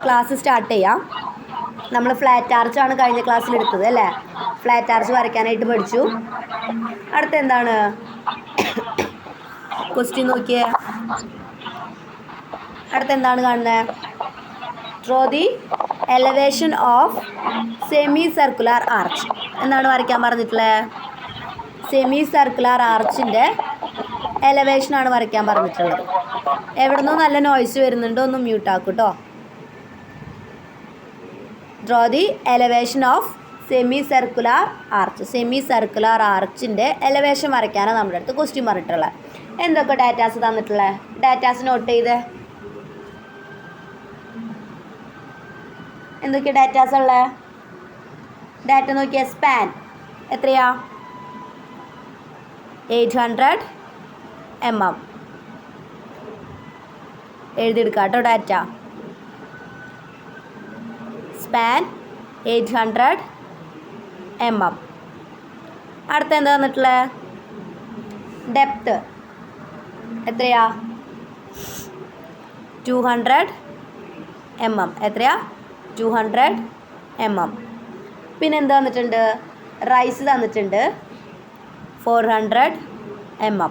Class start ചെയ്യാം. നമ്മൾ flat ആർച്ചാണ് കഴിഞ്ഞ ക്ലാസ്സിൽ എടുത്തത് അല്ലേ? ഫ്ലാറ്റ് ആർച്ച് വരയ്ക്കാനായിട്ട് പഠിച്ചു. അടുത്ത എന്താണ് ക്വസ്റ്റ്യൻ നോക്കിയേ. അടുത്ത എന്താണ് കാണുന്നത്? Draw the elevation of semi circular arch. എന്താണ് വരയ്ക്കാൻ പറഞ്ഞിട്ടുള്ളത്? സെമി സർക്കുലർ ആർച്ചിൻ്റെ എലവേഷനാണ് വരയ്ക്കാൻ പറഞ്ഞിട്ടുള്ളത്. എവിടെ നിന്നോ നല്ല നോയ്സ് വരുന്നുണ്ട്, ഒന്ന് മ്യൂട്ടാക്കും കേട്ടോ. Draw the elevation of semi circular arch. Semi circular ആർച്ചിൻ്റെ എലവേഷൻ വരയ്ക്കാനാണ് നമ്മുടെ അടുത്ത് ക്വസ്റ്റ്യൻ പറഞ്ഞിട്ടുള്ളത്. എന്തൊക്കെ ഡാറ്റാസ് തന്നിട്ടുള്ളത്? ഡാറ്റാസ് നോട്ട് ചെയ്ത്. എന്തൊക്കെ ഡാറ്റാസ് ഉള്ളത്? ഡാറ്റ നോക്കിയ സ്പാൻ എത്രയാ? 800 mm. എഴുതിയെടുക്കാം കേട്ടോ ഡാറ്റ. Span 800 mm. അടുത്ത എന്താ തന്നിട്ടുള്ളത്? ഡെപ്ത്ത് എത്രയാ? 200 mm. എത്രയാ? 200 mm. പിന്നെ എന്താ തന്നിട്ടുണ്ട്? റൈസ് തന്നിട്ടുണ്ട് 400 mm.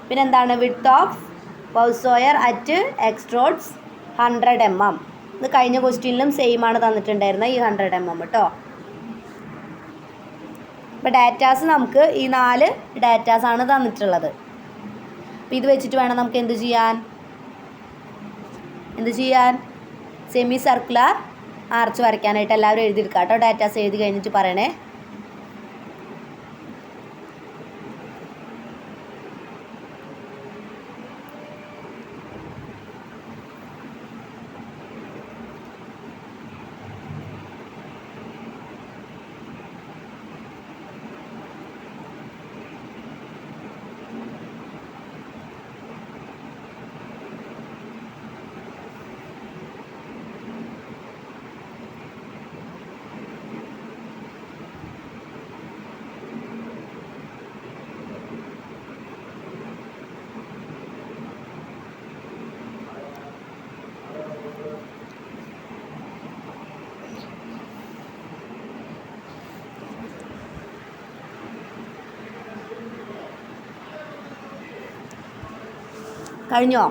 പിന്നെന്താണ്? Width of voussoir at extrados 100 mm. ഇത് കഴിഞ്ഞ ക്വസ്റ്റ്യനിലും സെയിം ആണ് തന്നിട്ടുണ്ടായിരുന്നത്, ഈ 100 mm കേട്ടോ. ഇപ്പോൾ ഡാറ്റാസ് നമുക്ക് ഈ 4 ഡാറ്റാസാണ് തന്നിട്ടുള്ളത്. അപ്പോൾ ഇത് വെച്ചിട്ട് വേണം നമുക്ക് എന്ത് ചെയ്യാൻ? സെമി സർക്കുലർ ആർച്ച് വരയ്ക്കാനായിട്ട്. എല്ലാവരും എഴുതിയെടുക്കാം കേട്ടോ. ഡാറ്റാസ് എഴുതി കഴിഞ്ഞിട്ട് പറയണേ. കഴിഞ്ഞോ?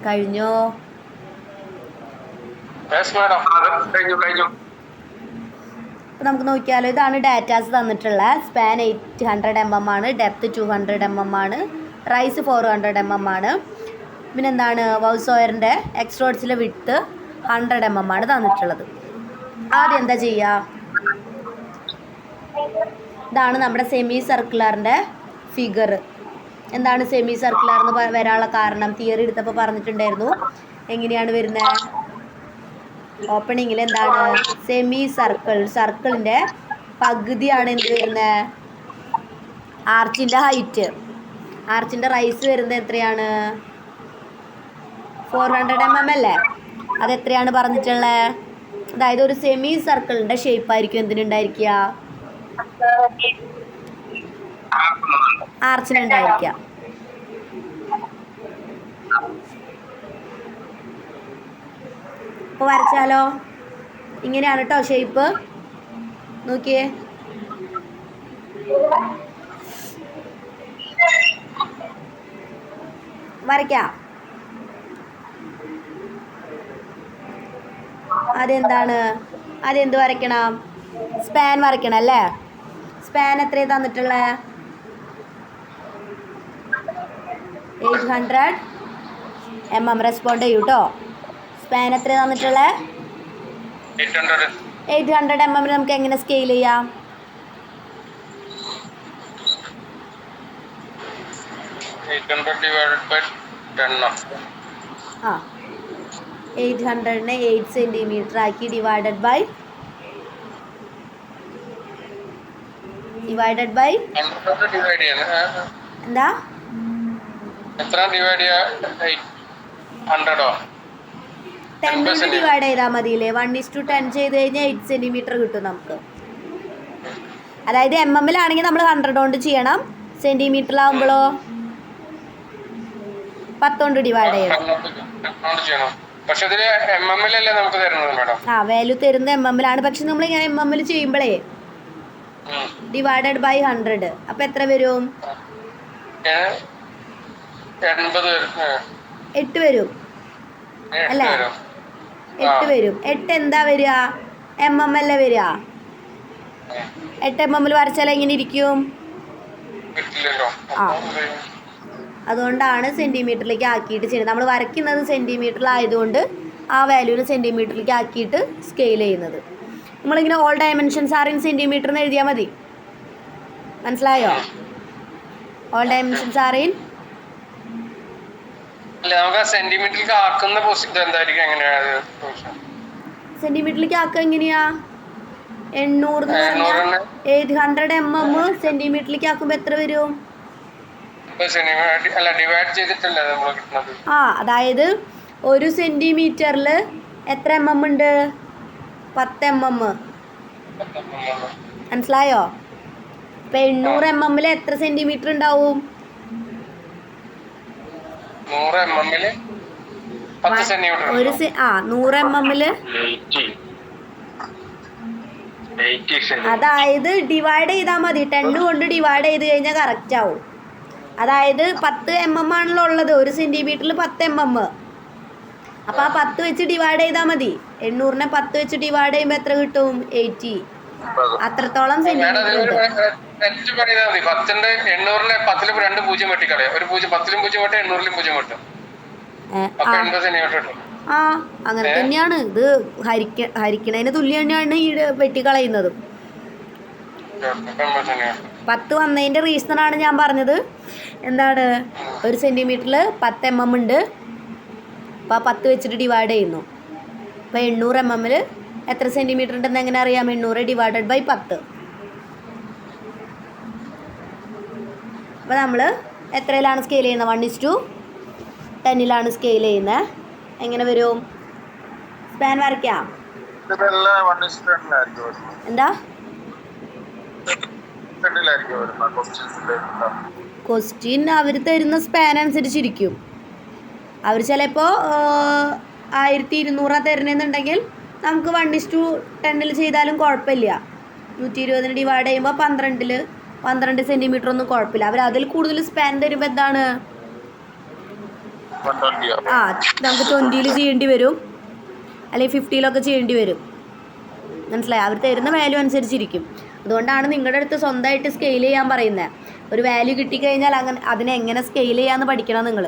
കഴിഞ്ഞോ? നമുക്ക് നോക്കിയാലോ. ഇതാണ് ഡാറ്റാസ് തന്നിട്ടുള്ള. സ്പാൻ 800 mm ആണ്, ഡെപ്ത് 200 mm ആണ്, റൈസ് 400 mm ആണ്. പിന്നെന്താണ്? ബൗസോയറിൻ്റെ എക്സ്ട്രോഡ്സിലെ വിഡ്ത്ത് 100 mm ആണ് തന്നിട്ടുള്ളത്. ആദ്യം എന്താ ചെയ്യുക? ഇതാണ് നമ്മുടെ സെമി സർക്കുലറിൻ്റെ ഫിഗർ. എന്താണ് സെമി സർക്കുലർ എന്ന് വരാനുള്ള കാരണം? തിയറി എടുത്തപ്പോൾ പറഞ്ഞിട്ടുണ്ടായിരുന്നു. എങ്ങനെയാണ് വരുന്നത്? ഓപ്പണിങ്ങിൽ എന്താണ്? സെമി സർക്കിളിൻ്റെ പകുതിയാണ് എന്ത് വരുന്നത്? ആർച്ചിൻ്റെ ഹൈറ്റ്. ആർച്ചിൻ്റെ റൈസ് വരുന്നത് എത്രയാണ്? 400 mm അല്ലേ? അതെത്രയാണ് പറഞ്ഞിട്ടുള്ളത്? അതായത് ഒരു സെമി സർക്കിളിൻ്റെ ഷേപ്പായിരിക്കും എന്തിനുണ്ടായിരിക്കുക? ആർച്ചിനുണ്ടായിരിക്കുക. അപ്പോൾ വരച്ചാലോ? ഇങ്ങനെയാണ് കേട്ടോ ഷേപ്പ്. നോക്കിയേ. വരയ്ക്കാം. അതെന്ത് വരയ്ക്കണം? സ്പാൻ വരയ്ക്കണം അല്ലേ? സ്പാൻ എത്രയാണ് തന്നിട്ടുള്ളത്? 800 mm. റെസ്പോണ്ട് ചെയ്യൂ കേട്ടോ. സ്പാൻ എത്ര തന്നിട്ടുള്ളത്? 800 mm. നമുക്ക് എങ്ങനെ സ്കെയിൽ ചെയ്യാം? 800 divided by 10. 800-നെ 8 സെൻറ്റിമീറ്റർ ആക്കി divided by divided by 100 divide ചെയ്യണം. എന്താ എത്ര ഡിവൈഡ് ചെയ്യാ? 100ഓ? 10 കൊണ്ട് ഡിവൈഡ് ചെയ്താൽ മതിയില്ലേ? 1:10 ചെയ്ത് കഴിഞ്ഞാൽ 8 സെൻറ്റിമീറ്റർ കിട്ടും നമുക്ക്. അതായത് MM-ലാണെങ്കിൽ നമ്മൾ 100 കൊണ്ട് ചെയ്യണം. സെൻറ്റിമീറ്ററിലാവുമ്പോഴോ 10 കൊണ്ട് ഡിവൈഡ് ചെയ്യണം. പക്ഷെ ഇതില് MM-ലല്ലേ നമുക്ക് തരുന്നത് മാഡം? വാല്യൂ തരുന്നത് MM-ലാണ്. പക്ഷെ നമ്മൾ ഇങ്ങനെ MM-ൽ ചെയ്യുമ്പോഴേ ഡിവൈഡഡ് ബൈ 100 അപ്പം എത്ര വരും? 8 വരും അല്ലേ? 8 വരും. 8 എന്താ വരിക? MM അല്ലേ വരിക? 8 MM വരച്ചാൽ എങ്ങനെ ഇരിക്കും? ആ, അതുകൊണ്ടാണ് സെൻറ്റിമീറ്ററിലേക്ക് ആക്കിയിട്ട് ചെയ്യുന്നത്. നമ്മൾ വരയ്ക്കുന്നത് സെൻറ്റിമീറ്ററിലായതുകൊണ്ട് ആ വാല്യൂവിന് സെൻറ്റിമീറ്ററിലേക്ക് ആക്കിയിട്ട് സ്കെയിൽ ചെയ്യുന്നത്. നമ്മളിങ്ങനെ all dimensions are in centimetre എന്ന് എഴുതിയാൽ മതി. മനസ്സിലായോ? ഓൾ ഡയമെൻഷൻസ് ആർ ഇൻ സെന്റിമീറ്ററിലേക്ക് ആക്കുന്ന എന്തായിരിക്കും? എങ്ങനെയാണ് സെൻറ്റിമീറ്ററിലേക്ക് ആക്കുക? എങ്ങനെയാ? 800 MM സെൻറ്റിമീറ്ററിലേക്ക് ആക്കുമ്പോൾ എത്ര വരും? അതായത് 1 സെൻറ്റിമീറ്ററിൽ എത്ര MM ഉണ്ട്? 10 MM. മനസ്സിലായോ? ഇപ്പം 800 MM എത്ര സെൻറ്റിമീറ്റർ ഉണ്ടാവും? 100 MM 10 സെന്റിമീറ്റർ. 100 MM അതായത് ഡിവൈഡ് ചെയ്താൽ മതി. 10 കൊണ്ട് ഡിവൈഡ് ചെയ്ത് കഴിഞ്ഞാൽ കറക്റ്റ് ആവും. അതായത് 10 MM ആണല്ലോ ഉള്ളത്. 1 സെൻറ്റിമീറ്ററിൽ 10 MM. അപ്പോൾ ആ 10 വെച്ച് ഡിവൈഡ് ചെയ്താൽ മതി. 800-നെ 10 വെച്ച് ഡിവൈഡ് ചെയ്യുമ്പോൾ എത്ര കിട്ടും? 80. അത്രത്തോളം സെൻറ്റിമീറ്റർ ഉണ്ട്. 800-ലെ 10-ൽ 2 പൂജ്യം വെട്ടിക്കളയാം. ഒരു പൂജ്യം 10-ലും പൂജ്യം വെട്ടും, 800-ലും പൂജ്യം വെട്ടും. ആ, അങ്ങനെ തന്നെയാണ്. ഇത് ഹരിക്കണതിന് തുല്യം തന്നെയാണ് ഈ വെട്ടിക്കളയുന്നതും. 10 വന്നതിൻ്റെ റീസണാണ് ഞാൻ പറഞ്ഞത്. എന്താണ്? 1 സെൻറ്റിമീറ്ററിൽ 10 MM ഉണ്ട്. അപ്പോൾ 10 വെച്ചിട്ട് ഡിവൈഡ് ചെയ്യുന്നു. അപ്പോൾ 800 MM എത്ര സെൻറ്റിമീറ്റർ ഉണ്ടെന്ന് എങ്ങനെ അറിയാം? 800 ഡിവൈഡഡ് ബൈ 10. അപ്പോൾ നമ്മൾ എത്രയിലാണ് സ്കെയിൽ ചെയ്യുന്നത്? 1:10 സ്കെയിൽ ചെയ്യുന്നത്. എങ്ങനെ വരും? സ്പാൻ വരയ്ക്കാം. എന്താ? ക്വസ്റ്റ്യൻ അവർ തരുന്ന സ്പാൻ അനുസരിച്ചിരിക്കും. അവർ ചിലപ്പോൾ 1200 തരണമെന്നുണ്ടെങ്കിൽ നമുക്ക് 1:10 ചെയ്താലും കുഴപ്പമില്ല. 120 ഡിവൈഡ് ചെയ്യുമ്പോൾ 12 സെൻറ്റിമീറ്റർ ഒന്നും കുഴപ്പമില്ല. അവർ അതിൽ കൂടുതൽ സ്പാൻ തരുമ്പോൾ എന്താണ്? നമുക്ക് 20 ചെയ്യേണ്ടി വരും, അല്ലെങ്കിൽ 50 ചെയ്യേണ്ടി വരും. മനസ്സിലായി? അവർ തരുന്ന വാല്യൂ അനുസരിച്ചിരിക്കും. അതുകൊണ്ടാണ് നിങ്ങളുടെ അടുത്ത് സ്വന്തമായിട്ട് സ്കെയിൽ ചെയ്യാൻ പറയുന്നത്. ഒരു വാല്യൂ കിട്ടിക്കഴിഞ്ഞാൽ അതിനെ എങ്ങനെ സ്കെയിൽ ചെയ്യാമെന്ന് പഠിക്കണം നിങ്ങൾ.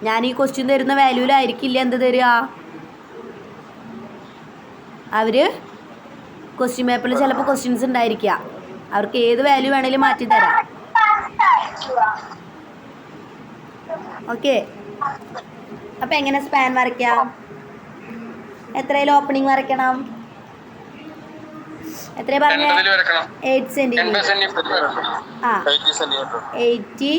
ഞാൻ ഈ ക്വസ്റ്റ്യൻ തരുന്ന വാല്യൂവിലായിരിക്കില്ല എന്ത് തരിക. അവർ ക്വസ്റ്റ്യൻ പേപ്പറിൽ ചിലപ്പോൾ ക്വസ്റ്റ്യൻസ് ഉണ്ടായിരിക്കുക. അവർക്ക് ഏത് വാല്യൂ വേണേലും മാറ്റി തരാം. ഓക്കെ. അപ്പം എങ്ങനെ സ്പാൻ വരയ്ക്കാം? എത്രയിൽ ഓപ്പണിംഗ് വരയ്ക്കണം? എത്ര പറഞ്ഞ? 8 സെൻറ്റിമീറ്റർ. 80,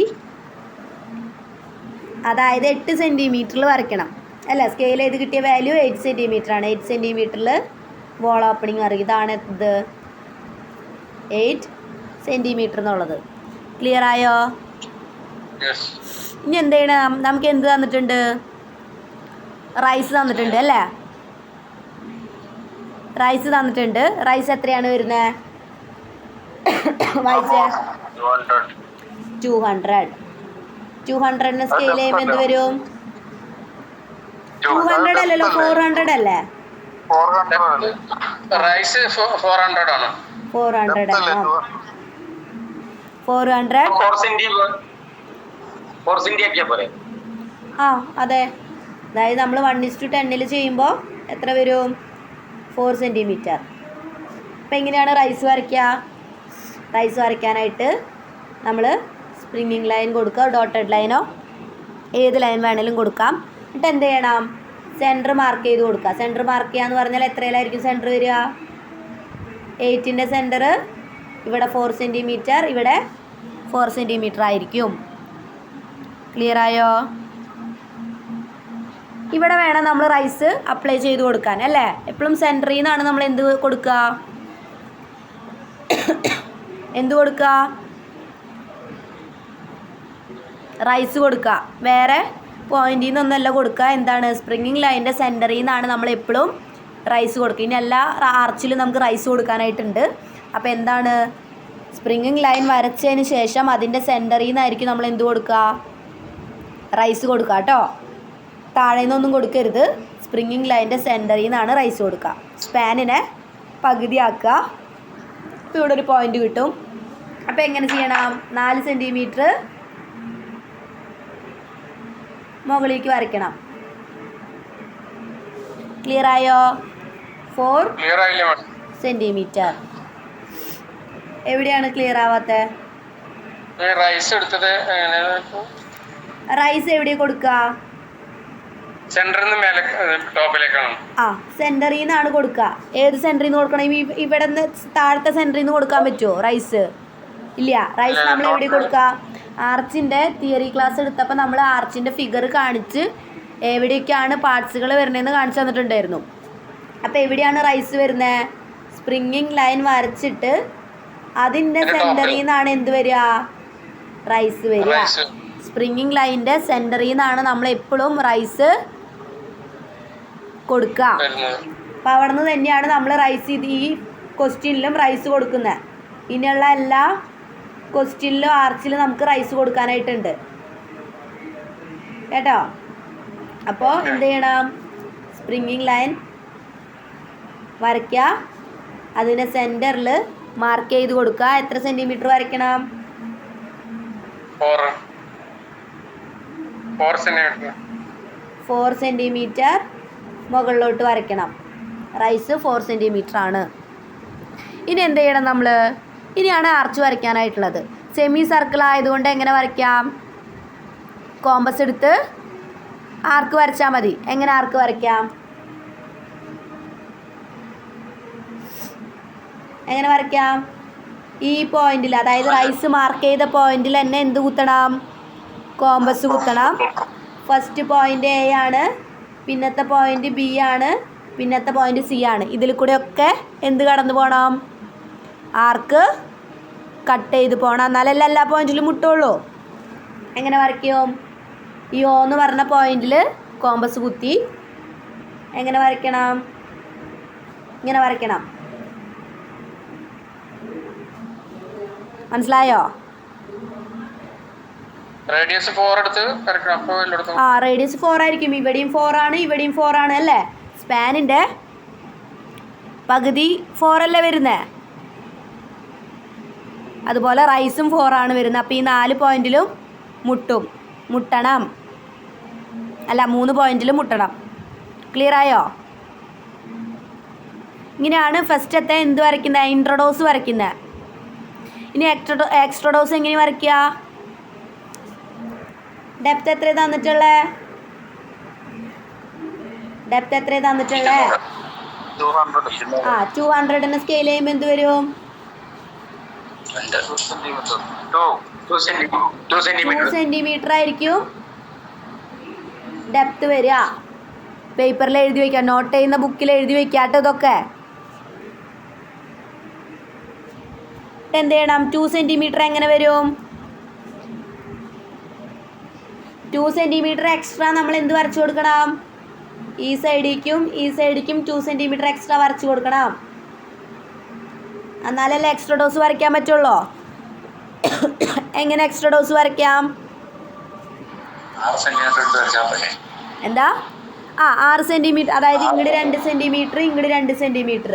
അതായത് 8 സെൻറ്റിമീറ്ററിൽ വരയ്ക്കണം അല്ല? സ്കെയിൽ ചെയ്ത് കിട്ടിയ വാല്യൂ 8 സെൻറ്റിമീറ്ററാണ്. 8 സെൻറ്റിമീറ്ററിൽ വോൾ ഓപ്പണിംഗ് വരയ്ക്കും. ഇതാണ് ഇത് 8 സെൻറ്റിമീറ്റർ എന്നുള്ളത്. ക്ലിയർ ആയോ? ഇനി എന്ത് ചെയ്യണം? നമുക്ക് എന്ത് തന്നിട്ടുണ്ട്? റൈസ് തന്നിട്ടുണ്ട് അല്ലേ? റൈസ് തന്നിട്ടുണ്ട്. റൈസ് എത്രയാണ് വരുന്നത്? വായിച്ചേ. 200 സ്കെയിൽ ചെയ്യുമ്പോൾ എന്ത് വരും? 200 അല്ലല്ലോ, 400 അല്ലേ? 400 ആ, അതെ. അതായത് നമ്മൾ 1:10 ചെയ്യുമ്പോൾ എത്ര വരും? 4 സെൻറ്റിമീറ്റർ. അപ്പോൾ എങ്ങനെയാണ് റൈസ് വരയ്ക്കുക? റൈസ് വരയ്ക്കാനായിട്ട് നമ്മൾ സ്പ്രിങ്ങിങ് ലൈൻ കൊടുക്കുക, ഡോട്ടഡ് ലൈനോ ഏത് ലൈൻ വേണേലും കൊടുക്കാം. എന്നിട്ട് എന്ത് ചെയ്യണം? സെൻറ്റർ മാർക്ക് ചെയ്ത് കൊടുക്കുക. സെൻറ്റർ മാർക്ക് ചെയ്യുക എന്ന് പറഞ്ഞാൽ എത്രയിലായിരിക്കും സെൻറ്റർ വരിക? 8ൻ്റെ സെൻറ്റർ ഇവിടെ 4 സെൻറ്റിമീറ്റർ, ഇവിടെ 4 സെൻറ്റിമീറ്റർ ആയിരിക്കും. ക്ലിയർ ആയോ? ഇവിടെ വേണം നമ്മൾ റൈസ് അപ്ലൈ ചെയ്ത് കൊടുക്കാൻ അല്ലേ. എപ്പോഴും സെൻറ്ററിൽ നിന്നാണ് നമ്മൾ എന്ത് കൊടുക്കുക, റൈസ് കൊടുക്കുക. വേറെ പോയിന്റിൽ നിന്നൊന്നല്ല കൊടുക്കുക. എന്താണ്, സ്പ്രിങ്ങിങ് ലൈനിൻ്റെ സെൻറ്ററിൽ നിന്നാണ് നമ്മൾ എപ്പോഴും റൈസ് കൊടുക്കുക. ഇനി എല്ലാ ആർച്ചിലും നമുക്ക് റൈസ് കൊടുക്കാനായിട്ടുണ്ട്. അപ്പോൾ എന്താണ്, സ്പ്രിങ്ങിങ് ലൈൻ വരച്ചതിന് ശേഷം അതിൻ്റെ സെൻറ്ററിൽ നിന്നായിരിക്കും നമ്മൾ എന്ത് കൊടുക്കുക, റൈസ് കൊടുക്കുക കേട്ടോ. താഴെ നിന്നൊന്നും കൊടുക്കരുത്. സ്പ്രിങ്ങിങ് ലൈനിൻ്റെ സെൻറ്ററിൽ നിന്നാണ് റൈസ് കൊടുക്കുക. സ്പാനിനെ പകുതിയാക്കുക. ഇപ്പോൾ ഇവിടെ ഒരു പോയിന്റ് കിട്ടും. അപ്പോൾ എങ്ങനെ ചെയ്യണം, 4 സെൻറ്റിമീറ്റർ മുകളിലേക്ക് വരയ്ക്കണം. ക്ലിയർ ആയോ? 4 സെൻറ്റിമീറ്റർ. എവിടെയാണ് ക്ലിയർ ആവാത്തത്? റൈസ് എവിടെ കൊടുക്കുക? സെൻറ്ററിൽ നിന്നാണ് കൊടുക്കുക. ഏത് സെൻറ്ററിൽ നിന്ന് കൊടുക്കണം? ഇവിടെ നിന്ന് താഴത്തെ സെൻറ്ററിൽ നിന്ന് കൊടുക്കാൻ പറ്റുമോ റൈസ്? ഇല്ല. റൈസ് നമ്മൾ എവിടെ കൊടുക്കുക? ആർച്ചിൻ്റെ തിയറി ക്ലാസ് എടുത്തപ്പോൾ നമ്മൾ ആർച്ചിൻ്റെ ഫിഗർ കാണിച്ച് എവിടെയൊക്കെയാണ് പാർട്സുകൾ വരുന്നതെന്ന് കാണിച്ചു തന്നിട്ടുണ്ടായിരുന്നു. അപ്പോൾ എവിടെയാണ് റൈസ് വരുന്നത്? സ്പ്രിങ്ങിങ് ലൈൻ വരച്ചിട്ട് അതിൻ്റെ സെൻറ്ററിൽ നിന്നാണ് എന്ത് വരിക, റൈസ് വരിക. സ്പ്രിങ്ങിങ് ലൈനിൻ്റെ സെൻറ്ററിൽ നിന്നാണ് നമ്മൾ എപ്പോഴും റൈസ് കൊടുക്കുക. അപ്പം അവിടെ നിന്ന് തന്നെയാണ് നമ്മൾ റൈസ് ഈ ക്വസ്റ്റ്യനിലും റൈസ് കൊടുക്കുന്നത്. ഇനിയുള്ള എല്ലാ ക്വസ്റ്റ്യനിലും ആർച്ചിലും നമുക്ക് റൈസ് കൊടുക്കാനായിട്ടുണ്ട് കേട്ടോ. അപ്പോൾ എന്ത് ചെയ്യണം, സ്പ്രിങ്ങിങ് ലൈൻ വരയ്ക്കുക, അതിൻ്റെ സെൻറ്ററിൽ മാർക്ക് ചെയ്ത് കൊടുക്കുക. എത്ര സെൻറ്റിമീറ്റർ വരയ്ക്കണം? 4 സെൻറ്റിമീറ്റർ മുകളിലോട്ട് വരയ്ക്കണം. റൈസ് 4 സെൻറ്റിമീറ്റർ ആണ്. ഇനി എന്ത് ചെയ്യണം നമ്മൾ? ഇനിയാണ് ആർച്ച് വരയ്ക്കാനായിട്ടുള്ളത്. സെമി സർക്കിൾ ആയതുകൊണ്ട് എങ്ങനെ വരയ്ക്കാം? കോമ്പസ് എടുത്ത് ആർക്ക് വരച്ചാൽ മതി. എങ്ങനെ ആർക്ക് വരയ്ക്കാം? എങ്ങനെ വരയ്ക്കാം? ഈ പോയിന്റിൽ, അതായത് റൈസ് മാർക്ക് ചെയ്ത പോയിന്റിൽ തന്നെ എന്ത് കുത്തണം? കോമ്പസ് കുത്തണം. ഫസ്റ്റ് പോയിന്റ് എ ആണ്, പിന്നത്തെ പോയിന്റ് ബി ആണ്, പിന്നത്തെ പോയിന്റ് സി ആണ്. ഇതിൽ കൂടെ ഒക്കെ എന്ത് കടന്നു പോകണം? ആർക്ക് കട്ട് ചെയ്ത് പോകണം. എന്നാലല്ല എല്ലാ പോയിന്റിലും മുട്ടുള്ളൂ. എങ്ങനെ വരയ്ക്കും? ഈ ഓ എന്ന് പറഞ്ഞ പോയിന്റിൽ കോമ്പസ് കുത്തി എങ്ങനെ വരയ്ക്കണം? ഇങ്ങനെ വരയ്ക്കണം. മനസ്സിലായോ? റേഡിയസ് 4 എടുത്ത് വരയ്ക്കണം. അപ്പോൾ എല്ലായിടത്തും റേഡിയസ് 4 ആയിരിക്കും. ഇവിടെയും 4 ആണ്, ഇവിടെയും 4 ആണ് അല്ലേ. സ്പാനിൻ്റെ പകുതി 4 അല്ലേ വരുന്നത്. അതുപോലെ റൈസും 4 ആണ് വരുന്നത്. അപ്പോൾ ഈ 4 പോയിന്റിലും മുട്ടണം. അല്ല, 3 പോയിന്റിലും മുട്ടണം. ക്ലിയർ ആയോ? ഇങ്ങനെയാണ് ഫസ്റ്റത്തെ എന്ത് വരയ്ക്കുന്നത്? ഇൻട്രഡോസ് വരയ്ക്കുന്നത്. ഇനി എക്സ്ട്രഡോസ് എങ്ങനെ വരയ്ക്കുക? ഡെപ്ത് എത്ര തന്നിട്ടുള്ളത്? 200 സ്കെയിൽ ചെയ്യുമ്പോൾ എന്ത് വരും? 2 സെൻറ്റിമീറ്റർ ആയിരിക്കും ഡെപ്ത് വരിക. പേപ്പറിൽ എഴുതി വയ്ക്കാം, നോട്ട് ചെയ്യുന്ന ബുക്കിൽ എഴുതി വയ്ക്കാം കേട്ടോ. ഇതൊക്കെ എന്ത് ചെയ്യണം? 2 സെൻറ്റിമീറ്റർ എങ്ങനെ വരും? 2 സെൻറ്റിമീറ്റർ എക്സ്ട്രാ നമ്മൾ എന്ത് വരച്ചു കൊടുക്കണം? ഈ സൈഡിലേക്കും 2 സെൻറ്റിമീറ്റർ എക്സ്ട്രാ വരച്ചു കൊടുക്കണം. എന്നാലല്ലേ എക്സ്ട്രാ ഡോസ് വരയ്ക്കാൻ പറ്റുള്ളൂ. എങ്ങനെ എക്സ്ട്രാ ഡോസ് വരയ്ക്കാം? എന്താ? 6 സെൻറ്റിമീറ്റർ. അതായത് ഇങ്ങോട്ട് 2 സെൻറ്റിമീറ്റർ, ഇങ്ങോട്ട് 2 സെൻറ്റിമീറ്റർ.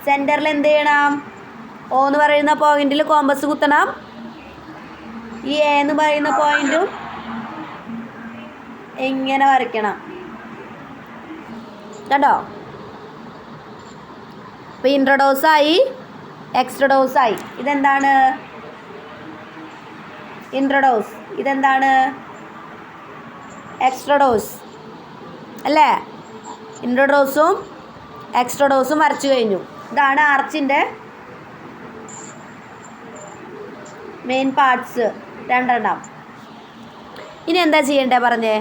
സെൻറ്ററിൽ എന്ത് ചെയ്യണം? ഓ എന്ന് പറയുന്ന പോയിന്റിൽ കോമ്പസ് കുത്തണം. ഈ എ എന്ന് പറയുന്ന പോയിന്റും എങ്ങനെ വരയ്ക്കണം കണ്ടോ? അപ്പോൾ ഇൻട്രഡോസായി, എക്സ്ട്രഡോസായി. ഇതെന്താണ്? ഇൻട്രഡോസ്. ഇതെന്താണ്? എക്സ്ട്രഡോസ് അല്ലേ. ഇൻട്രഡോസും എക്സ്ട്രഡോസും വരച്ചു കഴിഞ്ഞു. ഇതാണ് ആർച്ചിൻ്റെ മെയിൻ പാർട്സ് 2. ഇനി എന്താ ചെയ്യണ്ടേ പറഞ്ഞേ?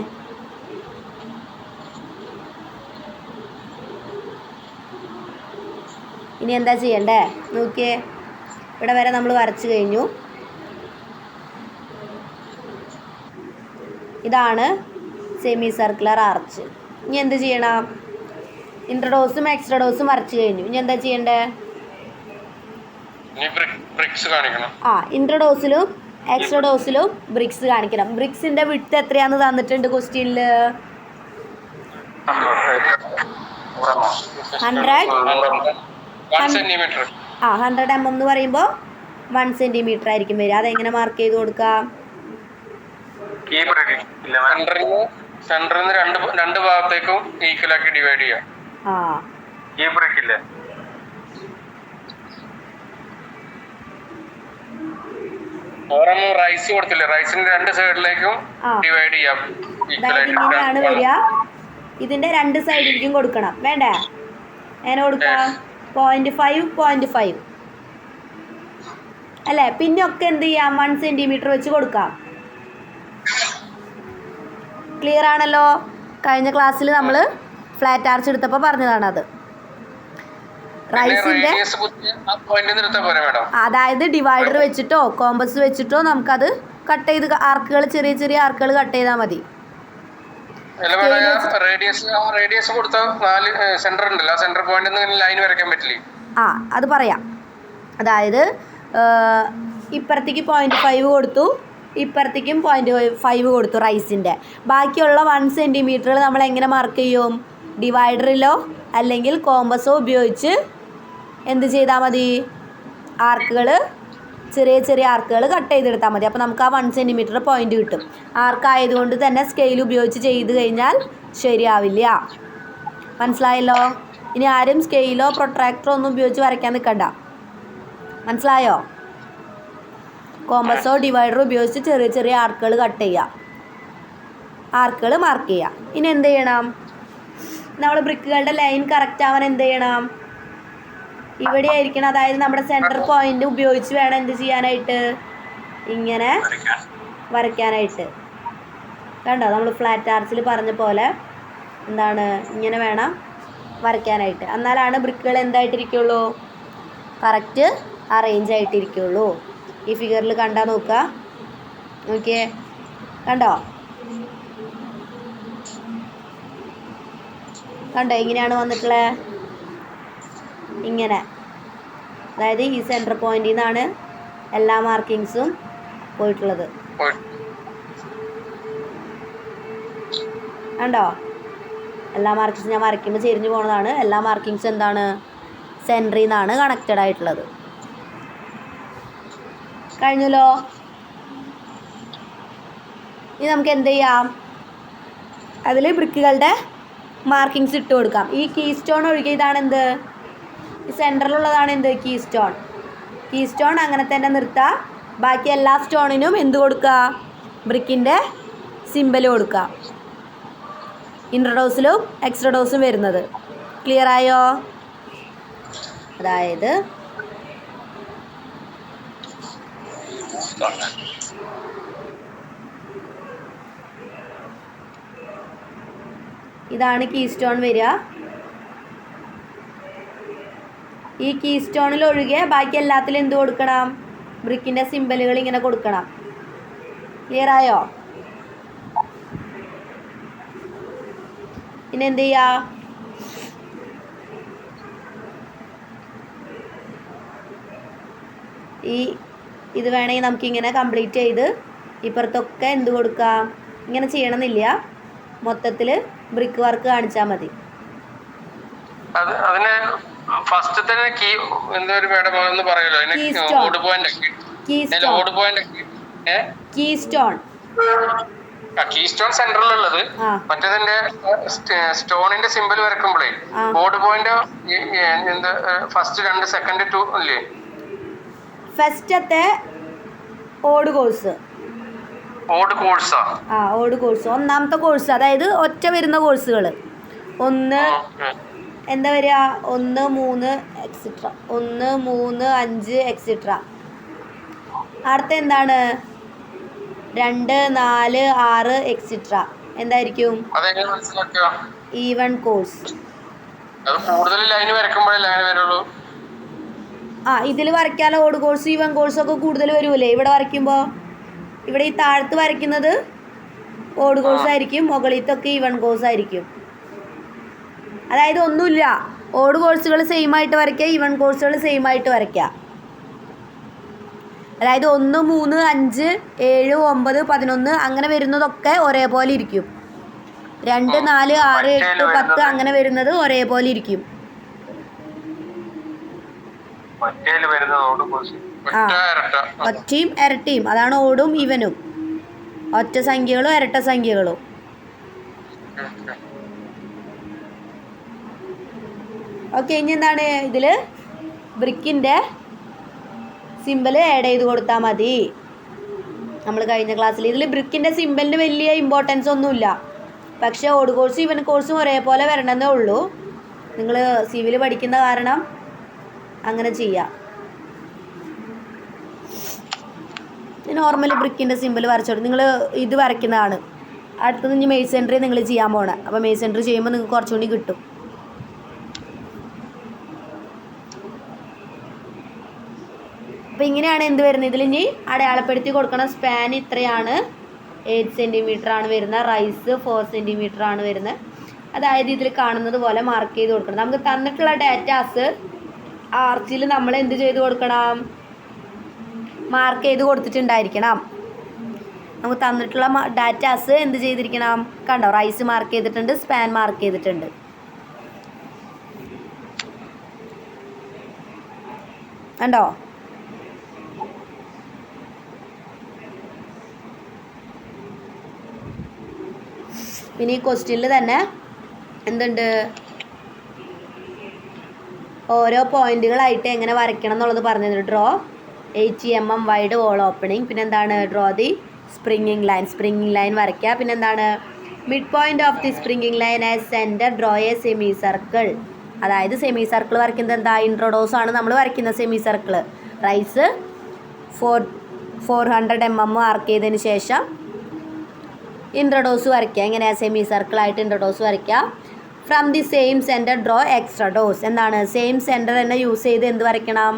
ഇനി എന്താ ചെയ്യണ്ടേ നോക്കിയേ. ഇവിടെ വരെ നമ്മൾ വരച്ചു കഴിഞ്ഞു. ഇതാണ് സെമി സർക്കുലർ ആർച്ച്. ഇനി എന്ത് ചെയ്യണം? ഇൻട്രഡോസും എക്സ്ട്രഡോസും വരച്ചു കഴിഞ്ഞു. ഇനി എന്താ ചെയ്യണ്ടേ? ഇൻട്രഡോസിലും എക്സ്ട്രഡോസിലും ബ്രിക്സ് കാണിക്കണം. ബ്രിക്സിന്റെ വിഡ്ത്ത് എത്രയാന്ന് തന്നിട്ടുണ്ട് ക്വസ്റ്റ്യനിൽ. 100 mm എന്ന് പറയുമ്പോൾ 1 cm ആയിരിക്കും വരിക. അതെങ്ങനെ മാർക്ക് ചെയ്ത് കൊടുക്കാം? സെന്ററിൽ രണ്ട് ഭാഗത്തേക്കും ഈക്വൽ ആക്കി ഡിവൈഡ് ചെയ്യാം. റൈസ് കൊടുത്തില്ലേ, റൈസിന്റെ 2 സൈഡിലേക്കും ഡിവൈഡ് ചെയ്യാം. ഇങ്ങനെയാണ് വരിക. ഇതിന്റെ 2 സൈഡിലേക്കും കൊടുക്കണം. വേണ്ടേ? എങ്ങനെ കൊടുക്കാം? 0.5 അല്ലേ? പിന്നെ ഒക്കെ എന്ത് ചെയ്യാം? 1 cm വെച്ച് കൊടുക്കാം. ക്ലിയർ ആണല്ലോ? കഴിഞ്ഞ ക്ലാസ്സിൽ നമ്മൾ ഫ്ലാറ്റ് ആർച്ച് എടുത്തപ്പോൾ പറഞ്ഞതാണത്. റൈസിന്റെ അതായത് ഡിവൈഡർ വെച്ചിട്ടോ കോമ്പസ് വെച്ചിട്ടോ നമുക്കത് കട്ട് ചെയ്ത് ആർക്കുകൾ, ചെറിയ ചെറിയ ആർക്കുകൾ കട്ട് ചെയ്താൽ മതി. അത് പറയാം. അതായത് ഇപ്പുറത്തേക്ക് 0.5 കൊടുത്തു, ഇപ്പുറത്തേക്കും 0.5 കൊടുത്തു റൈസിൻ്റെ. ബാക്കിയുള്ള 1 cm നമ്മൾ എങ്ങനെ മാർക്ക് ചെയ്യും? ഡിവൈഡറിലോ അല്ലെങ്കിൽ കോമ്പസോ ഉപയോഗിച്ച് എന്ത് ചെയ്താൽ മതി? ആർക്കുകൾ, ചെറിയ ചെറിയ ആർക്കുകൾ കട്ട് ചെയ്തെടുത്താൽ മതി. അപ്പോൾ നമുക്ക് ആ 1 cm പോയിന്റ് കിട്ടും. ആർക്കായതുകൊണ്ട് തന്നെ സ്കെയിൽ ഉപയോഗിച്ച് ചെയ്ത് കഴിഞ്ഞാൽ ശരിയാവില്ല. മനസ്സിലായല്ലോ? ഇനി ആരും സ്കെയിലോ പ്രൊട്രാക്ടറോ ഒന്നും ഉപയോഗിച്ച് വരയ്ക്കാൻ നിൽക്കണ്ട. മനസ്സിലായോ? കോമ്പസോ ഡിവൈഡറോ ഉപയോഗിച്ച് ചെറിയ ചെറിയ ആർക്കുകൾ കട്ട് ചെയ്യുക, ആർക്കുകൾ മാർക്ക് ചെയ്യുക. ഇനി എന്ത് ചെയ്യണം? നമ്മൾ ബ്രിക്കുകളുടെ ലൈൻ കറക്റ്റ് ആവാൻ എന്ത് ചെയ്യണം? ഇവിടെ ആയിരിക്കണം. അതായത് നമ്മുടെ സെൻറ്റർ പോയിന്റ് ഉപയോഗിച്ച് വേണം എന്ത് ചെയ്യാനായിട്ട്? ഇങ്ങനെ വരയ്ക്കാനായിട്ട്. കണ്ടോ? നമ്മൾ ഫ്ലാറ്റ് ആർച്ചിൽ പറഞ്ഞ പോലെ എന്താണ്, ഇങ്ങനെ വേണം വരയ്ക്കാനായിട്ട്. എന്നാലാണ് ബ്രിക്കുകൾ എന്തായിട്ടിരിക്കുള്ളൂ? Correct arrange ആയിട്ടിരിക്കുള്ളൂ. ഈ ഫിഗറിൽ കണ്ടാൽ നോക്കുക. നോക്കിയേ, കണ്ടോ? കണ്ടോ ഇങ്ങനെയാണ് വന്നിട്ടുള്ളത്? ഇങ്ങനെ. അതായത് ഈ സെൻറ്റർ പോയിന്റിൽ നിന്നാണ് എല്ലാ മാർക്കിങ്സും പോയിട്ടുള്ളത്. കണ്ടോ? എല്ലാ മാർക്കിങ്സും ഞാൻ വരയ്ക്കുമ്പോൾ ചെരിഞ്ഞു പോകുന്നതാണ്. എല്ലാ മാർക്കിങ്സും എന്താണ്? സെൻറ്ററിൽ നിന്നാണ് കണക്റ്റഡ് ആയിട്ടുള്ളത്. കഴിഞ്ഞല്ലോ. ഇനി നമുക്ക് എന്ത് ചെയ്യാം? അതിൽ ബ്രിക്കുകളുടെ മാർക്കിങ്സ് ഇട്ട് കൊടുക്കാം. ഈ കീ സ്റ്റോൺ ഒഴികെ ഇതാണ് എന്ത്? ഈ സെൻറ്ററിലുള്ളതാണ് എന്ത്? Key stone. കീ സ്റ്റോൺ അങ്ങനെ തന്നെ നിർത്തുക. ബാക്കി എല്ലാ സ്റ്റോണിനും എന്ത് കൊടുക്കുക? ബ്രിക്കിൻ്റെ സിമ്പൽ കൊടുക്കുക. ഇൻട്രഡോസിലും എക്സ്ട്രഡോസും വരുന്നത്. ക്ലിയർ ആയോ? അതായത് ഇതാണ് കീ സ്റ്റോൺ വരിക. ഈ കീ സ്റ്റോണിൽ ഒഴികെ ബാക്കി എല്ലാത്തിലും എന്ത് കൊടുക്കണം? ബ്രിക്കിൻ്റെ സിമ്പലുകൾ ഇങ്ങനെ കൊടുക്കണം. ക്ലിയർ ആയോ? പിന്നെ എന്ത് ചെയ്യുക? ഇത് വേണമെങ്കിൽ നമുക്കിങ്ങനെ കംപ്ലീറ്റ് ചെയ്ത് ഇപ്പുറത്തൊക്കെ എന്ത് കൊടുക്കാം? ഇങ്ങനെ ചെയ്യണമെന്നില്ല, മൊത്തത്തിൽ ബ്രിക്ക് വർക്ക് കാണിച്ചാൽ മതി. സെന്ററിലുള്ളത് മറ്റേതിന്റെ സ്റ്റോണിന്റെ സിമ്പൽ വരക്കുമ്പോഴേ ബോർഡ് പോയിന്റ് ഫസ്റ്റ് 2 സെക്കൻഡ് 2 അല്ലേ? ഫസ്റ്റത്തെ ഓട് കോഴ്സ്, ഓട് കോഴ്സ് ഒന്നാമത്തെ കോഴ്സ്. അതായത് ഒറ്റ വരുന്ന കോഴ്സുകൾ 1 എന്താ വരിക? 1, 3 എക്സെട്ര, 1, 3, 5 എക്സെട്ര. അടുത്ത എന്താണ് 2, 4, 6 എക്സിട്ര എന്തായിരിക്കും? അതെങ്ങനെ മനസ്സിലാക്കുക? Even course. അത് കൂടുതൽ ലൈൻ വരയ്ക്കുമ്പോഴല്ലേ അങ്ങനെ വരുള്ളൂ. ഇതിൽ വരയ്ക്കാലോ ഓഡ് കോഴ്സ് ഈവൺ കോഴ്സ് ഒക്കെ കൂടുതൽ വരുമല്ലേ ഇവിടെ വരയ്ക്കുമ്പോൾ. ഇവിടെ ഈ താഴത്ത് വരയ്ക്കുന്നത് ഓഡ് കോഴ്സ് ആയിരിക്കും, മുകളിലത്തൊക്കെ ഈവൺ കോഴ്സ് ആയിരിക്കും. അതായത് ഒന്നുമില്ല, ഓഡ് കോഴ്സുകൾ സെയിം ആയിട്ട് വരയ്ക്കുക, ഈവൺ കോഴ്സുകൾ സെയിം ആയിട്ട് വരയ്ക്കുക. അതായത് 1, 3, 5, 7, 9, 11 അങ്ങനെ വരുന്നതൊക്കെ ഒരേപോലെ ഇരിക്കും. 2, 4, 6, 8, 10 അങ്ങനെ വരുന്നത് ഒരേപോലെ ഇരിക്കും. ഒറ്റയും ഇരട്ടയും, അതാണ് ഓടും ഈവനും. ഒറ്റ സംഖ്യകളും ഇരട്ട സംഖ്യകളും. ഓക്കെ, ഇനി എന്താണ് ഇതിൽ ബ്രിക്കിൻ്റെ സിമ്പിൾ ആഡ് ചെയ്ത് കൊടുത്താൽ മതി. നമ്മൾ കഴിഞ്ഞ ക്ലാസ്സിൽ ഇതിൽ ബ്രിക്കിൻ്റെ സിമ്പിളിന് വലിയ ഇമ്പോർട്ടൻസ് ഒന്നുമില്ല. പക്ഷേ ഓഡ് കോഴ്സും ഈവൻ കോഴ്സും ഒരേപോലെ വരണമെന്നേ ഉള്ളൂ. നിങ്ങൾ സിവിൽ പഠിക്കുന്ന കാരണം അങ്ങനെ ചെയ്യാം. നോർമൽ ബ്രിക്കിൻ്റെ സിമ്പിൾ വരച്ചോളൂ. നിങ്ങൾ ഇത് വരയ്ക്കുന്നതാണ്. അടുത്തത് ഇനി മേസൻട്രി നിങ്ങൾ ചെയ്യാൻ പോകണം. അപ്പോൾ മേസൻട്രി ചെയ്യുമ്പോൾ നിങ്ങൾക്ക് കുറച്ചുകൂടി കിട്ടും. അപ്പോൾ ഇങ്ങനെയാണ് എന്ത് വരുന്നത്. ഇതിൽ ഇനി അടയാളപ്പെടുത്തി കൊടുക്കണം. സ്പാൻ ഇത്രയാണ്, 8 സെൻറ്റിമീറ്റർ ആണ് വരുന്നത്. റൈസ് 4 സെൻറ്റിമീറ്റർ ആണ് വരുന്നത്. അതായത് ഇതിൽ കാണുന്നത് പോലെ മാർക്ക് ചെയ്ത് കൊടുക്കണം. നമുക്ക് തന്നിട്ടുള്ള ഡാറ്റാസ് ആർച്ചിൽ നമ്മൾ എന്ത് ചെയ്ത് കൊടുക്കണം? മാർക്ക് ചെയ്ത് കൊടുത്തിട്ടുണ്ടായിരിക്കണം. നമുക്ക് തന്നിട്ടുള്ള ഡാറ്റാസ് എന്ത് ചെയ്തിരിക്കണം? കണ്ടോ, റൈസ് മാർക്ക് ചെയ്തിട്ടുണ്ട്, സ്പാൻ മാർക്ക് ചെയ്തിട്ടുണ്ട്. കണ്ടോ? പിന്നെ ഈ ക്വസ്റ്റ്യനിൽ തന്നെ എന്തുണ്ട്, ഓരോ പോയിന്റുകളായിട്ട് എങ്ങനെ വരയ്ക്കണം എന്നുള്ളത് പറഞ്ഞത്. Draw 80 mm wide wall opening. പിന്നെ എന്താണ്, draw the springing line. Springing line വരയ്ക്കുക. പിന്നെ എന്താണ്, mid point of the springing line as centre draw a semi circle. അതായത് സെമി സർക്കിൾ വരയ്ക്കുന്നത് എന്താ, ഇൻട്രോഡോസ് ആണ് നമ്മൾ വരയ്ക്കുന്ന semi circle. Rise 400 mm mark ചെയ്തതിന് ശേഷം ഇൻട്രഡോസ് വരയ്ക്കുക. എങ്ങനെയാണ്, സെമി സർക്കിളായിട്ട് ഇൻട്രഡോസ് വരയ്ക്കുക. From the same centre draw extrados. എന്താണ്, സെയിം സെൻറ്റർ തന്നെ യൂസ് ചെയ്ത് എന്ത് വരയ്ക്കണം,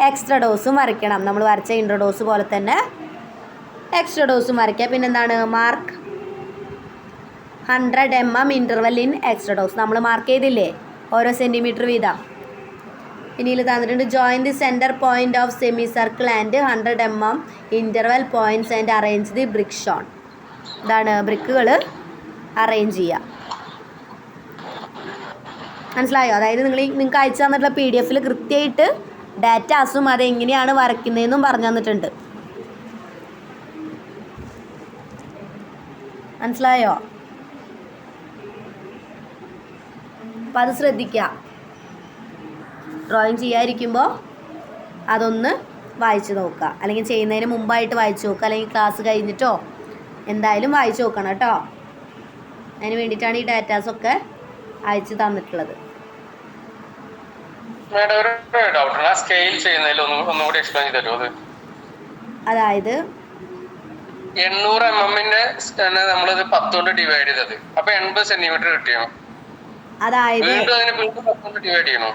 എക്സ്ട്രാ ഡോസും വരയ്ക്കണം. നമ്മൾ വരച്ച ഇൻട്രഡോസ് പോലെ തന്നെ എക്സ്ട്രാ ഡോസും വരയ്ക്കുക. പിന്നെ എന്താണ്, mark 100 mm interval in extrados. നമ്മൾ മാർക്ക് ചെയ്തില്ലേ ഓരോ സെൻറ്റിമീറ്റർ വീതം. ഇനിയിൽ തന്നിട്ടുണ്ട്, join the centre point of semi circle and 100 mm interval points and arrange the brick shown. ഇതാണ് ബ്രിക്കുകൾ അറേഞ്ച് ചെയ്യുക. മനസ്സിലായോ? അതായത് നിങ്ങൾക്ക് അയച്ചു തന്നിട്ടുള്ള PDF കൃത്യമായിട്ട് ഡാറ്റാസും അതെങ്ങനെയാണ് വരയ്ക്കുന്നതെന്നും പറഞ്ഞു തന്നിട്ടുണ്ട്. മനസ്സിലായോ? അപ്പം അത് ശ്രദ്ധിക്കുക. ഡ്രോയിങ് ചെയ്യാതിരിക്കുമ്പോൾ അതൊന്ന് വായിച്ച് നോക്കുക, അല്ലെങ്കിൽ ചെയ്യുന്നതിന് മുമ്പായിട്ട് വായിച്ച് നോക്കുക, അല്ലെങ്കിൽ ക്ലാസ് കഴിഞ്ഞിട്ടോ എന്തായാലും വായിച്ച് നോക്കണം കേട്ടോ. അതിന് വേണ്ടിയിട്ടാണ് ഈ ഡാറ്റാസൊക്കെ അയച്ചു തന്നിട്ടുള്ളത്. അതായത് 800 mm നമ്മളത് 10 കൊണ്ട് ഡിവൈഡ് ചെയ്തത്. അപ്പൊ 80 സെന്റിമീറ്റർ കിട്ടിയോ? അതായത് ഡിവൈഡ് ചെയ്യണോ?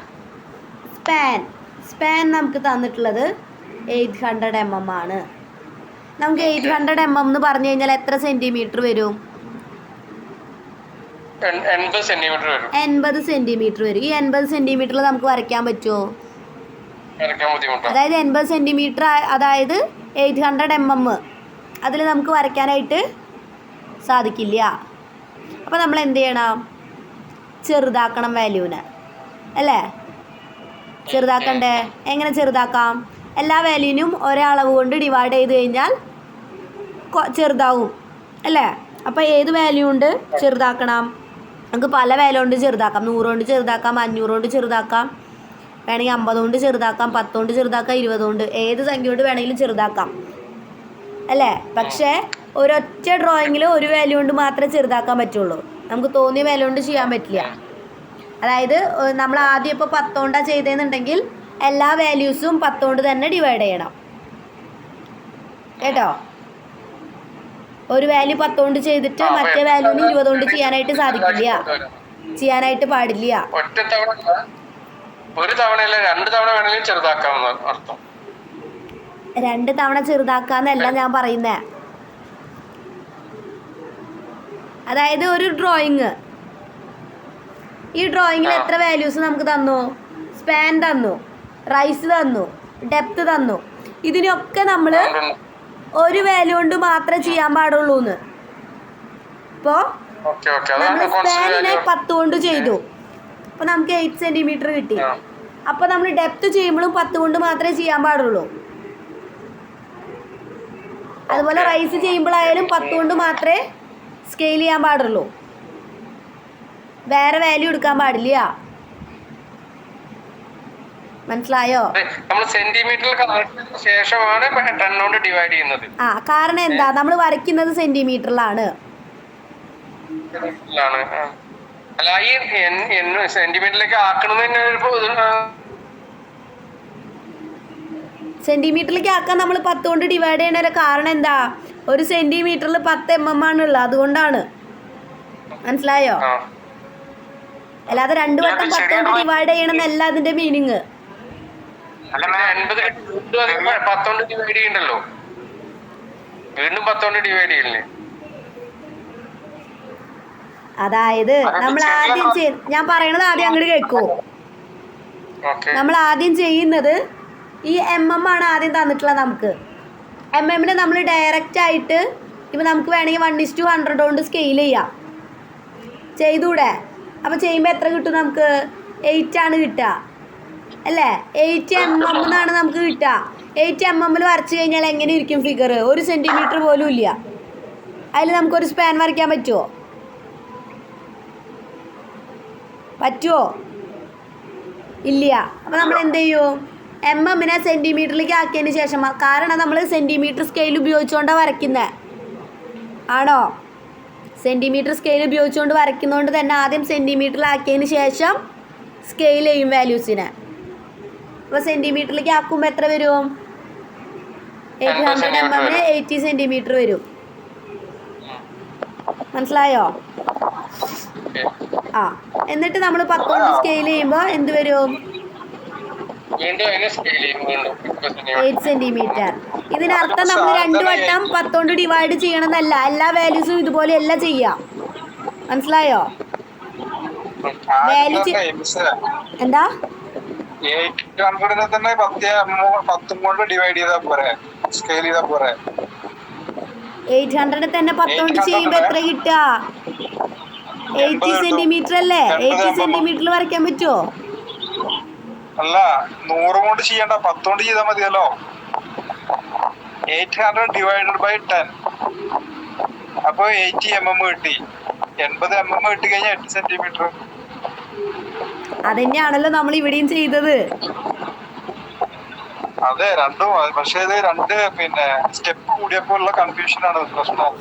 സ്പാൻ നമുക്ക് തന്നിട്ടുള്ളത് 800 mm ആണ്. നമുക്ക് 800 mm എന്ന് പറഞ്ഞു കഴിഞ്ഞാൽ എത്ര സെന്റിമീറ്റർ വരും? 80 സെന്റിമീറ്റർ വരും. 80 സെന്റിമീറ്റർ വരും. ഈ 80 സെന്റിമീറ്ററിൽ നമുക്ക് വരയ്ക്കാൻ പറ്റുമോ? അതായത് 80 സെന്റിമീറ്റർ, അതായത് 800 mm അതിൽ നമുക്ക് വരയ്ക്കാനായിട്ട് സാധിക്കില്ല. അപ്പോൾ നമ്മൾ എന്ത് ചെയ്യണം? ചെറുതാക്കണം വാല്യൂവിനെ, അല്ലേ? ചെറുതാക്കണ്ടേ? എങ്ങനെ ചെറുതാക്കാം? എല്ലാ വാല്യൂവിനും ഒരേ അളവ് കൊണ്ട് ഡിവൈഡ് ചെയ്ത് കഴിഞ്ഞാൽ ചെറുതാവും, അല്ലേ? അപ്പോൾ ഏത് വാല്യൂ കൊണ്ട് ചെറുതാക്കണം? നമുക്ക് പല വാല്യൂ കൊണ്ട് ചെറുതാക്കാം. 100 കൊണ്ട് ചെറുതാക്കാം, 500 കൊണ്ട് ചെറുതാക്കാം, വേണമെങ്കിൽ 50 കൊണ്ട് ചെറുതാക്കാം, 10 കൊണ്ട് ചെറുതാക്കാം, 20 കൊണ്ട്, ഏത് സംഖ്യ കൊണ്ട് വേണമെങ്കിലും ചെറുതാക്കാം, അല്ലേ? പക്ഷേ ഒരൊറ്റ ഡ്രോയിങ്ങിൽ ഒരു വാല്യൂ കൊണ്ട് മാത്രമേ ചെറുതാക്കാൻ പറ്റുള്ളൂ. നമുക്ക് തോന്നിയ വാല്യൂ കൊണ്ട് ചെയ്യാൻ പറ്റില്ല. അതായത് നമ്മൾ ആദ്യം ഇപ്പോൾ 10 കൊണ്ടാണ് ചെയ്തതെന്നുണ്ടെങ്കിൽ എല്ലാ വാല്യൂസും 10 കൊണ്ട് തന്നെ ഡിവൈഡ് ചെയ്യണം. കേട്ടോ. ഒരു വാല്യൂ 10 കൊണ്ട് ചെയ്തിട്ട് മറ്റേ വാല്യൂന് 20 കൊണ്ട് ചെയ്യാനായിട്ട് സാധിക്കില്ല, ചെയ്യാനായിട്ട് പാടില്ല. ഒറ്റ തവണ, ഒരു തവണയല്ല 2 തവണ വേണമെങ്കിലും ചെറുതാക്കാമെന്ന് അർത്ഥം. 2 തവണ ചെറുതാക്കാന്നല്ല ഞാൻ പറയുന്നേ. അതായത് ഒരു ഡ്രോയിങ്, ഈ ഡ്രോയിങ്ങിൽ എത്ര വാല്യൂസ് നമുക്ക് തന്നു? സ്പാൻ തന്നു, റൈസ് തന്നു, ഡെപ്ത് തന്നു. ഇതിനൊക്കെ നമ്മൾ ഒരു വാല്യൂ കൊണ്ട് മാത്രമേ ചെയ്യാൻ പാടുള്ളൂ എന്ന്. ഇപ്പോൾ നമ്മൾ സ്പാനിനെ 10 കൊണ്ട് ചെയ്തു, അപ്പോൾ നമുക്ക് 8 സെൻറ്റിമീറ്റർ കിട്ടി. അപ്പോൾ നമ്മൾ ഡെപ്ത് ചെയ്യുമ്പോഴും 10 കൊണ്ട് മാത്രമേ ചെയ്യാൻ പാടുള്ളൂ. അതുപോലെ റൈസ് ചെയ്യുമ്പോഴായാലും 10 കൊണ്ട് മാത്രമേ സ്കെയിൽ ചെയ്യാൻ പാടുള്ളൂ, വേറെ വാല്യൂ എടുക്കാൻ പാടില്ല. മനസ്സിലായോ? നമ്മൾ സെന്റിമീറ്ററിൽ ശേഷമാണ് 10 കൊണ്ട് ഡിവൈഡ് ചെയ്യുന്നത്. കാരണം എന്താ, നമ്മൾ വരയ്ക്കുന്നത് സെന്റിമീറ്ററിലാണ്. അല്ല, ഈ സെന്റിമീറ്ററിലേക്ക് ആക്കണമെന്ന് സെന്റിമീറ്ററിലേക്ക് ആക്കാൻ നമ്മൾ 10 കൊണ്ട് ഡിവൈഡ് ചെയ്യണ കാരണം എന്താ? ഒരു സെന്റിമീറ്ററിൽ 10 mm ആണുള്ളത്, അതുകൊണ്ടാണ്. മനസ്സിലായോ? അല്ലാതെ 2 വട്ടം 10 കൊണ്ട് ഡിവൈഡ് ചെയ്യണമെന്നല്ല അതിന്റെ മീനിങ്. 10 കൊണ്ട് ഡിവൈഡ് ചെയ്യണ്ടല്ലോ, വീണ്ടും 10 കൊണ്ട് ഡിവൈഡ് ചെയ്യല്ലേ? അതായത് നമ്മൾ ആദ്യം ഞാൻ പറയണത് ആദ്യം അങ്ങോട്ട് കേൾക്കൂ. നമ്മൾ ആദ്യം ചെയ്യുന്നത് ഈ MM ആണ് ആദ്യം തന്നിട്ടുള്ളത് നമുക്ക്. MM-നെ നമ്മൾ ഡയറക്റ്റ് ആയിട്ട് ഇപ്പം നമുക്ക് വേണമെങ്കിൽ 1:100 കൊണ്ട് സ്കെയിൽ ചെയ്യാം, ചെയ്തൂടെ? അപ്പോൾ ചെയ്യുമ്പോൾ എത്ര കിട്ടും നമുക്ക്? 8 ആണ് കിട്ടുക, അല്ലേ? 8 mm എന്നാണ് നമുക്ക് കിട്ടുക. 8 mm വരച്ച് കഴിഞ്ഞാൽ എങ്ങനെ ഇരിക്കും ഫിഗർ? 1 സെൻറ്റിമീറ്റർ പോലും ഇല്ല. അതിൽ നമുക്കൊരു സ്പാൻ വരയ്ക്കാൻ പറ്റുമോ? പറ്റുമോ? ഇല്ല. അപ്പോൾ നമ്മൾ എന്ത് ചെയ്യും? MM-നെ സെൻറ്റിമീറ്ററിലേക്ക് ആക്കിയതിന് ശേഷം, കാരണം നമ്മൾ സെൻറ്റിമീറ്റർ സ്കെയിൽ ഉപയോഗിച്ചുകൊണ്ടാണ് വരയ്ക്കുന്നത്, ആണോ? സെൻറ്റിമീറ്റർ സ്കെയിൽ ഉപയോഗിച്ചുകൊണ്ട് വരയ്ക്കുന്നതുകൊണ്ട് തന്നെ ആദ്യം സെൻറ്റിമീറ്ററിലാക്കിയതിന് ശേഷം സ്കെയിൽ ചെയ്യും വാല്യൂസിനെ. അപ്പോൾ സെൻറ്റിമീറ്ററിലേക്ക് ആക്കുമ്പോൾ എത്ര വരും? 800 mm-ന് 80 സെൻറ്റിമീറ്റർ വരും. മനസ്സിലായോ? എന്നിട്ട് നമ്മൾ 10 കൊണ്ട് സ്കെയിൽ ചെയ്യുമ്പോൾ എന്ത് വരും? 8 സെൻറ്റിമീറ്റർ. ഇതിനർത്ഥം നമ്മൾ 2 വട്ടം 10 കൊണ്ട് ഡിവൈഡ് ചെയ്യണമെന്നല്ല, എല്ലാ വാല്യൂസും ഇതുപോലെ അല്ല ചെയ്യാം. മനസ്സിലായോ? വാല്യൂ എന്താ? 800-നെ തന്നെ 10 കൊണ്ട് ഡിവൈഡ് ചെയ്താൽ പോരെ, സ്കെയിൽ ചെയ്താൽ പോരെ? 800-നെ തന്നെ 10 കൊണ്ട് ചെയ്യുമ്പോൾ എത്ര കിട്ടുക? 80 സെൻറ്റിമീറ്റർ അല്ലേ? 80 സെൻറ്റിമീറ്ററിൽ വരയ്ക്കാൻ പറ്റുമോ? അല്ല, 100 കൊണ്ട് ചെയ്യണ്ട, 10 കൊണ്ട് ചെയ്താൽ മതിയല്ലോ. 800 ഡിവൈഡഡ് ബൈ 10, അപ്പൊ 80 mm കിട്ടി. 80 mm കിട്ടി കഴിഞ്ഞാൽ 8 സെന്റിമീറ്റർ. അതന്നെയാണല്ലോ നമ്മൾ ഇവിടെയും ചെയ്തത്. അതെ, രണ്ടും. പക്ഷേ ഇത് 2 സ്റ്റെപ്പ് കൂടിയപ്പോ ഉള്ള കൺഫ്യൂഷൻ ആണ് പ്രശ്നം.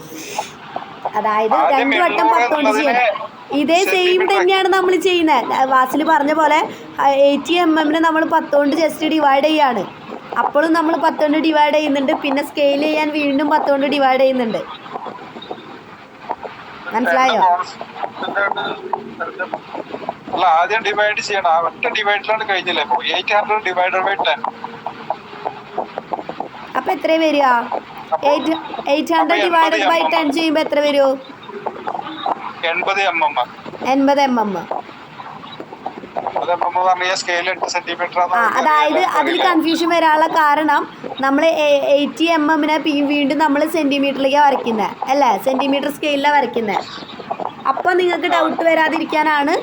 അതായത് 2 വട്ടം 10 കൊണ്ട് ചെയ്യണം. ഇതേ സെയിം തന്നെയാണ് നമ്മൾ ചെയ്യുന്നത്. വാസിൽ പറഞ്ഞ പോലെ 80 mm-നെ നമ്മൾ 10 കൊണ്ട് ജസ്റ്റ് ഡിവൈഡ് ചെയ്യാണ്. അപ്പോഴും നമ്മൾ 10 കൊണ്ട് ഡിവൈഡ് ചെയ്യുന്നുണ്ട്, പിന്നെ സ്കെയിൽ ചെയ്യാൻ വീണ്ടും 10 കൊണ്ട് ഡിവൈഡ് ചെയ്യുന്നുണ്ട്. മനസ്സിലായോ? അല്ല, ആദ്യം ഡിവൈഡ് ചെയ്യണം. ആ ഒറ്റ ഡിവൈഡിലാണ് കഴിഞ്ഞില്ലേ? 800 ഡിവൈഡഡ് ബൈ 10. അപ്പൊ എത്ര വരിക? 800 ഡിവൈഡഡ് ബൈ 10 ചെയ്യുമ്പോൾ എത്ര വരും? 80 mm. 80 mm. അതായത് അതിൽ കൺഫ്യൂഷൻ വരാനുള്ള കാരണം നമ്മൾ 80 mm-നെ വീണ്ടും നമ്മൾ സെൻറ്റിമീറ്ററിലേക്ക് വരയ്ക്കുന്നത്, അല്ലേ? സെൻറ്റിമീറ്റർ സ്കെയിലാണ് വരയ്ക്കുന്നത്. അപ്പോൾ നിങ്ങൾക്ക് ഡൗട്ട് വരാതിരിക്കാനാണ്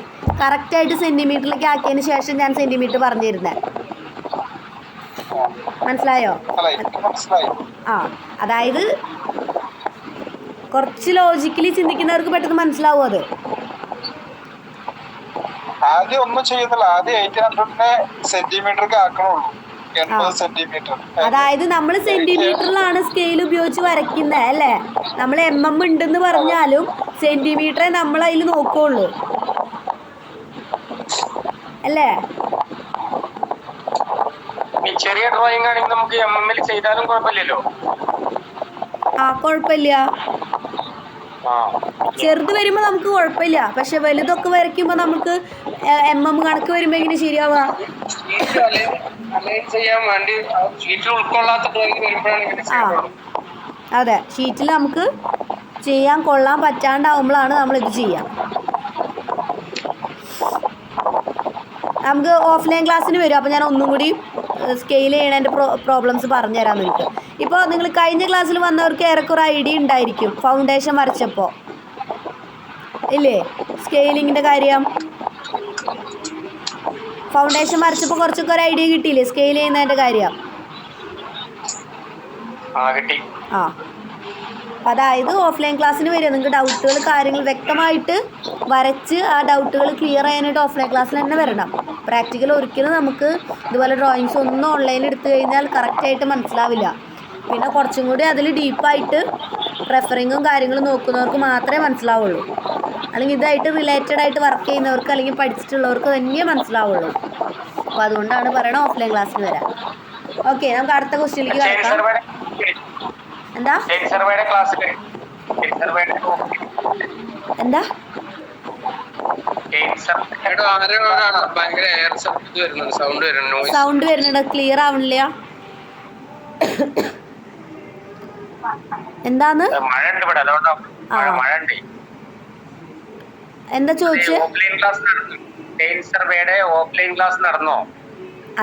കറക്റ്റായിട്ട് സെൻറ്റിമീറ്ററിലേക്ക് ആക്കിയതിന് ശേഷം ഞാൻ സെൻറ്റിമീറ്റർ പറഞ്ഞു തരുന്നത്. മനസ്സിലായോ? അതായത് കുറച്ച് ലോജിക്കലി ചിന്തിക്കുന്നവർക്ക് പെട്ടെന്ന് മനസ്സിലാവും അത്. ആദ്യം ഒന്നും ചെയ്യുന്നില്ല, ആദ്യം 800-നെ സെന്റിമീറ്റർക്ക് ആക്കണുള്ളൂ. 80 സെന്റിമീറ്റർ. അതായത് നമ്മൾ സെന്റിമീറ്ററിലാണ് സ്കെയിൽ ഉപയോഗിച്ച് വരയ്ക്കുന്നത്, അല്ലേ? നമ്മൾ MM ഉണ്ടെന്ന് പറഞ്ഞാലും സെന്റിമീറ്ററെ നമ്മൾ അതിൽ നോക്കുള്ളൂ, അല്ലേ? ചെറിയ ഡ്രോയിങ് ആണെങ്കിൽ നമുക്ക് MML ചെയ്താലും കുഴപ്പമില്ലല്ലോ. കുഴപ്പമില്ല. ചെറുത് വരുമ്പോൾ നമുക്ക് കുഴപ്പമില്ല, പക്ഷെ വലുതൊക്കെ വരയ്ക്കുമ്പോൾ നമുക്ക് MM കണക്ക് വരുമ്പോൾ എങ്ങനെ ശരിയാവുക? ചെയ്യാൻ വേണ്ടി ഷീറ്റിൽ ഉൾക്കൊള്ളാത്ത ഡ്രോയിങ് വരുമ്പോഴാണ്. അതെ, ഷീറ്റിൽ നമുക്ക് ചെയ്യാൻ കൊള്ളാൻ പറ്റാണ്ടാവുമ്പോഴാണ് നമ്മളിത് ചെയ്യാം. നമുക്ക് ഓഫ്ലൈൻ ക്ലാസ്സിന് വരും. അപ്പോൾ ഞാൻ ഒന്നും കൂടി സ്കെയിൽ ചെയ്യണതിൻ്റെ പ്രോബ്ലംസ് പറഞ്ഞു തരാം നിങ്ങൾക്ക്. ഇപ്പോൾ നിങ്ങൾ കഴിഞ്ഞ ക്ലാസ്സിൽ വന്നവർക്ക് ഏറെക്കുറെ ഐഡിയ ഉണ്ടായിരിക്കും ഫൗണ്ടേഷൻ വരച്ചപ്പോൾ, ഇല്ലേ? സ്കെയിലിങ്ങിൻ്റെ കാര്യം ഫൗണ്ടേഷൻ വരച്ചപ്പോൾ കുറച്ചൊക്കെ ഒരു ഐഡിയ കിട്ടിയില്ലേ സ്കെയിൽ ചെയ്യുന്നതിൻ്റെ കാര്യം? അതായത് ഓഫ്ലൈൻ ക്ലാസ്സിന് വരിക, നിങ്ങൾക്ക് ഡൗട്ടുകൾ കാര്യങ്ങൾ വ്യക്തമായിട്ട് വരച്ച് ആ ഡൗട്ടുകൾ ക്ലിയർ ചെയ്യാനായിട്ട് ഓഫ്ലൈൻ ക്ലാസ്സിൽ തന്നെ വരണം. പ്രാക്ടിക്കൽ ഒരിക്കലും നമുക്ക് ഇതുപോലെ ഡ്രോയിങ്സ് ഒന്നും ഓൺലൈനിൽ എടുത്തു കഴിഞ്ഞാൽ കറക്റ്റായിട്ട് മനസ്സിലാവില്ല. പിന്നെ കുറച്ചും കൂടി അതിൽ ഡീപ്പായിട്ട് റെഫറിങ്ങും കാര്യങ്ങളും നോക്കുന്നവർക്ക് മാത്രമേ മനസ്സിലാവുള്ളൂ. അല്ലെങ്കിൽ ഇതായിട്ട് റിലേറ്റഡ് ആയിട്ട് വർക്ക് ചെയ്യുന്നവർക്ക് അല്ലെങ്കിൽ പഠിച്ചിട്ടുള്ളവർക്ക് തന്നെ മനസ്സിലാവുള്ളൂ. അപ്പോൾ അതുകൊണ്ടാണ് പറയണത് ഓഫ്ലൈൻ ക്ലാസ്സിന് വരാം. ഓക്കെ, നമുക്ക് അടുത്ത ക്വസ്റ്റ്യനിലേക്ക് കിടക്കാം. എന്താ എന്താ സൗണ്ട് വരുന്നുണ്ട്, ക്ലിയർ ആവണില്ല. എന്താന്ന് എന്താ ചോദിച്ചേ?